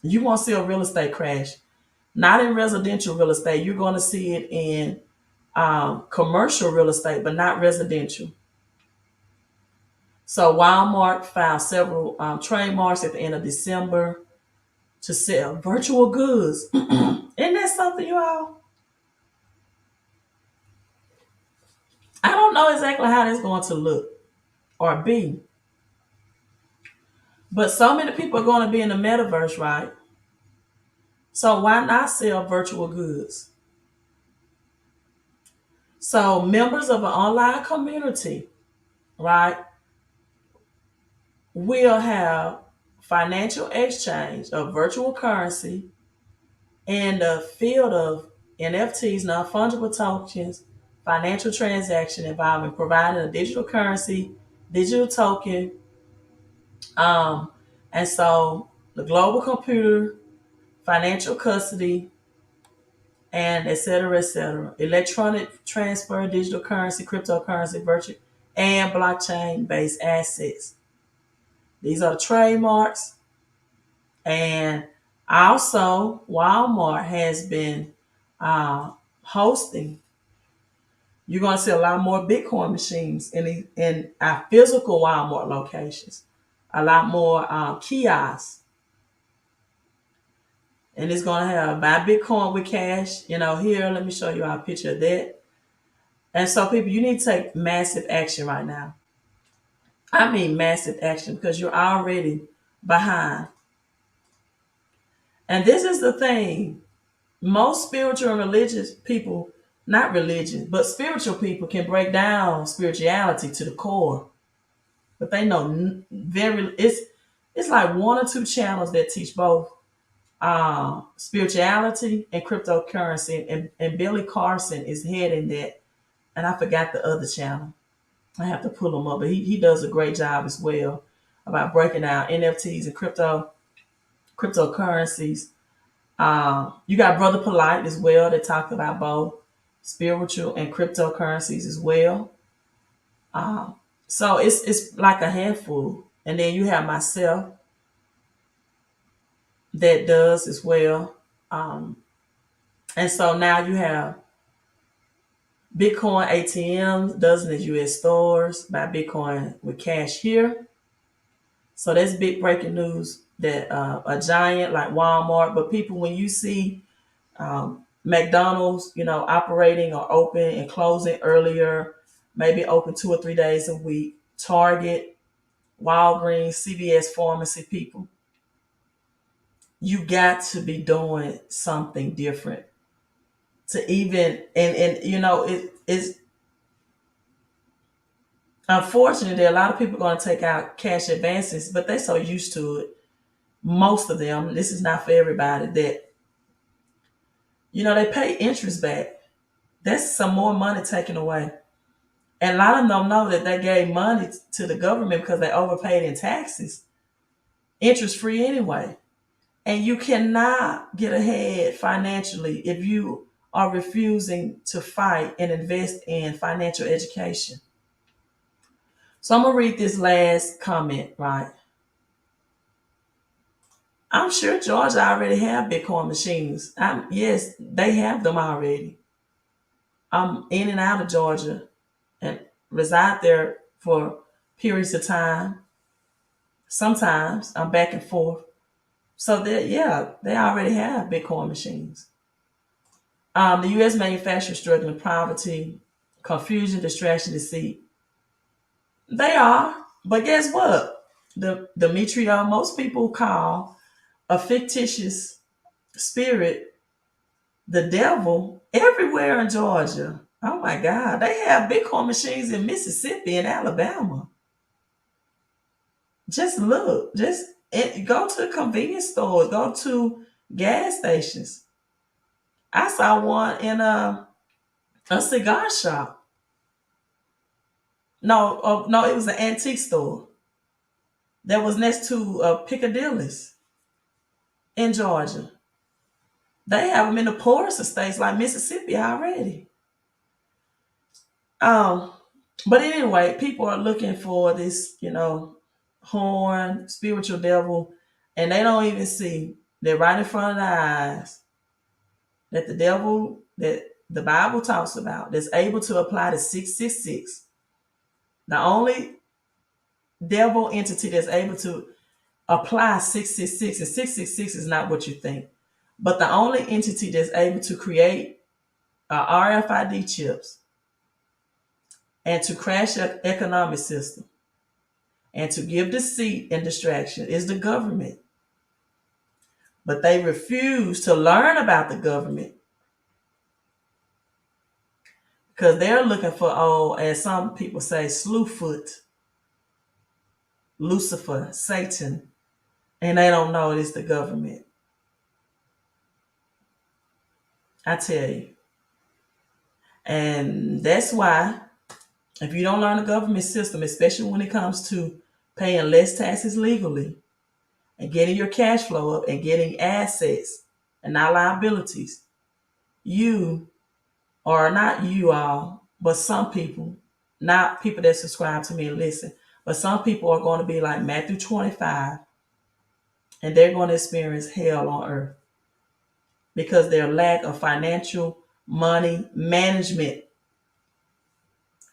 Speaker 2: you won't see a real estate crash. Not in residential real estate. You're going to see it in commercial real estate, but not residential. So Walmart filed several trademarks at the end of December to sell virtual goods. Isn't that something, you all? I don't know exactly how that's going to look or be, but so many people are going to be in the metaverse, right? So why not sell virtual goods? So members of an online community, right, will have financial exchange of virtual currency in the field of NFTs, non-fungible tokens, financial transaction involving providing a digital currency, digital token, um, and so the global computer, financial custody, and et cetera, et cetera. Electronic transfer, digital currency, cryptocurrency, virtual, and blockchain-based assets. These are the trademarks. And also, Walmart has been hosting. You're going to see a lot more Bitcoin machines in our physical Walmart locations. A lot more kiosks. And it's going to have buy Bitcoin with cash. Here, let me show you a picture of that. And so, people, you need to take massive action right now. I mean, massive action because you're already behind. And this is the thing. Most spiritual and religious people, not religion, but spiritual people can break down spirituality to the core. But they know it's like one or two channels that teach both spirituality and cryptocurrency. And Billy Carson is heading that. And I forgot the other channel. I have to pull him up, but he does a great job as well about breaking down NFTs and cryptocurrencies. You got Brother Polite as well that talked about both spiritual and cryptocurrencies as well. So it's like a handful, and then you have myself that does as well. And so now you have Bitcoin ATMs, dozen of U.S. stores buy Bitcoin with cash here. So that's big breaking news that a giant like Walmart, but people, when you see McDonald's, operating or open and closing earlier, maybe open 2 or 3 days a week, Target, Walgreens, CVS pharmacy, people, you got to be doing something different to even, and it's Unfortunately, a lot of people are going to take out cash advances, but they're so used to it. Most of them, this is not for everybody, that, they pay interest back. That's some more money taken away. And a lot of them know that they gave money to the government because they overpaid in taxes, interest free anyway. And you cannot get ahead financially if you are refusing to fight and invest in financial education. So I'm going to read this last comment, right? I'm sure Georgia already have Bitcoin machines. Yes, they have them already. I'm in and out of Georgia and reside there for periods of time. Sometimes I'm back and forth. So they already have Bitcoin machines. The U.S. manufacturers struggling poverty, confusion, distraction, deceit. They are, but guess what? The Demetrio most people call a fictitious spirit, the devil, everywhere in Georgia. Oh my God, they have Bitcoin machines in Mississippi and Alabama. Just look, go to convenience stores, go to gas stations. I saw one in a cigar shop. No, it was an antique store that was next to Piccadilly's in Georgia. They have them in the poorest of states like Mississippi already. Um, but anyway, people are looking for this, horn, spiritual devil, and they don't even see that right in front of their eyes that the devil that the Bible talks about that's able to apply to 666. The only devil entity that's able to apply 666, and 666 is not what you think, but the only entity that's able to create RFID chips and to crash an economic system and to give deceit and distraction is the government. But they refuse to learn about the government because they're looking for, as some people say, Slewfoot, Lucifer, Satan, and they don't know it's the government. I tell you. And that's why if you don't learn the government system, especially when it comes to paying less taxes legally and getting your cash flow up and getting assets and not liabilities, you, or not you all, but some people, not people that subscribe to me and listen, but some people are going to be like Matthew 25 and they're going to experience hell on earth because their lack of financial money management.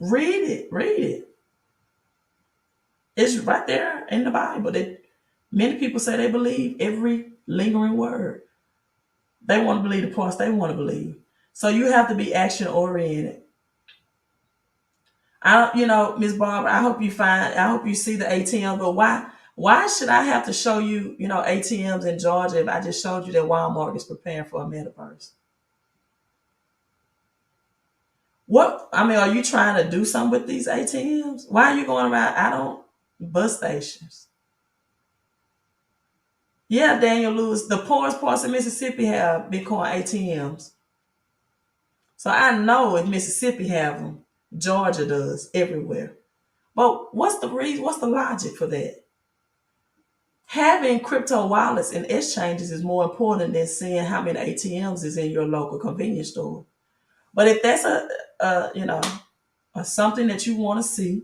Speaker 2: Read it. It's right there in the Bible that many people say they believe every lingering word. They want to believe the parts they want to believe. So you have to be action oriented. Miss Barbara, I hope you see the ATM, but why should I have to show you, ATMs in Georgia if I just showed you that Walmart is preparing for a metaverse? Are you trying to do something with these ATMs? Why are you going around? Bus stations. Yeah, Daniel Lewis, the poorest parts of Mississippi have Bitcoin ATMs. So I know if Mississippi have them, Georgia does everywhere. But what's the reason? What's the logic for that? Having crypto wallets and exchanges is more important than seeing how many ATMs is in your local convenience store. But if that's something that you want to see,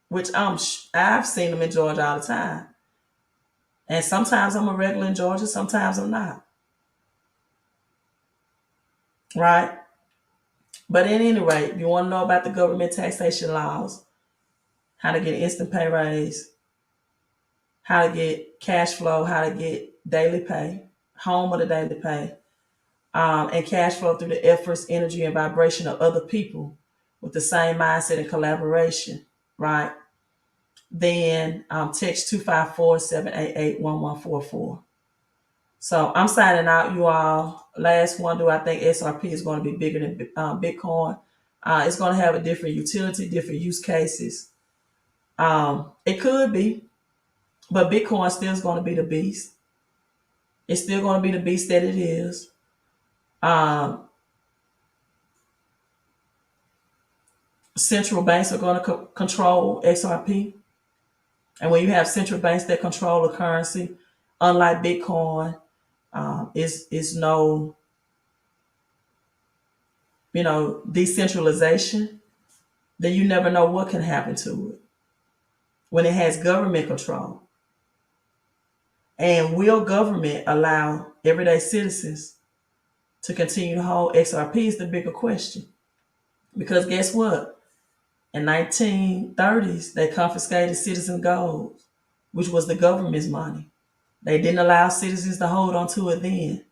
Speaker 2: which I've seen them in Georgia all the time, and sometimes I'm a regular in Georgia, sometimes I'm not. Right? But at any rate, if you want to know about the government taxation laws, how to get instant pay raise, how to get cash flow, how to get daily pay, home of the daily pay, and cash flow through the efforts, energy, and vibration of other people with the same mindset and collaboration, right? Then text 254-788-1144. So I'm signing out, you all. Last one, do I think SRP is going to be bigger than Bitcoin? It's going to have a different utility, different use cases. It could be, but Bitcoin still is going to be the beast. It's still going to be the beast that it is. Central banks are going to control XRP. And when you have central banks that control the currency, unlike Bitcoin, is no, decentralization, then you never know what can happen to it when it has government control. And will government allow everyday citizens to continue to hold XRP is the bigger question. Because guess what? In 1930s, they confiscated citizen gold, which was the government's money. They didn't allow citizens to hold on to it then.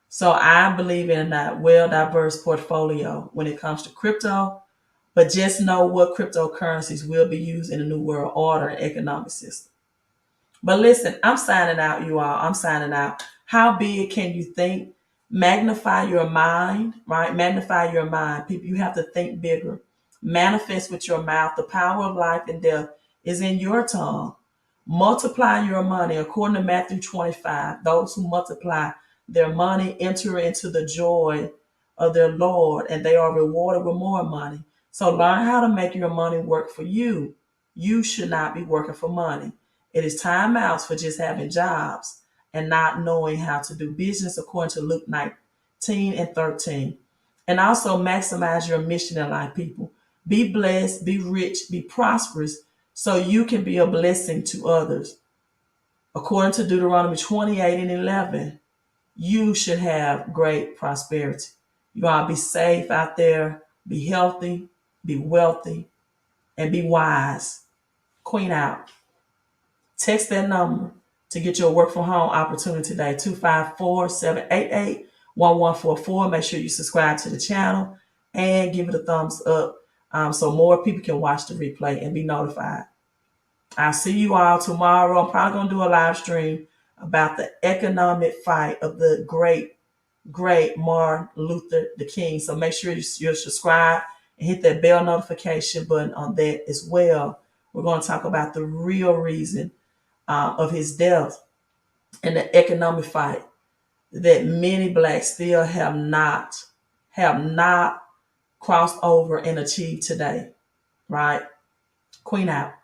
Speaker 2: So I believe in a well diverse portfolio when it comes to crypto, but just know what cryptocurrencies will be used in the new world order and economic system. But listen, I'm signing out, you all. I'm signing out. How big can you think? Magnify your mind, right? Magnify your mind. People, you have to think bigger. Manifest with your mouth. The power of life and death is in your tongue. Multiply your money. According to Matthew 25, those who multiply their money enter into the joy of their Lord, and they are rewarded with more money. So learn how to make your money work for you. You should not be working for money. It is time out for just having jobs and not knowing how to do business according to Luke 19 and 13. And also maximize your mission in life, people. Be blessed, be rich, be prosperous, so you can be a blessing to others. According to Deuteronomy 28 and 11, you should have great prosperity. You all be safe out there, be healthy, be wealthy, and be wise. Queen out. Text that number to get your work from home opportunity today, 254-788-1144. Make sure you subscribe to the channel and give it a thumbs up so more people can watch the replay and be notified. I'll see you all tomorrow. I'm probably going to do a live stream about the economic fight of the great Martin Luther the King. So make sure you're subscribed and hit that bell notification button on that as well. We're going to talk about the real reason of his death and the economic fight that many blacks still have not crossed over and achieved today. Right? Queen out.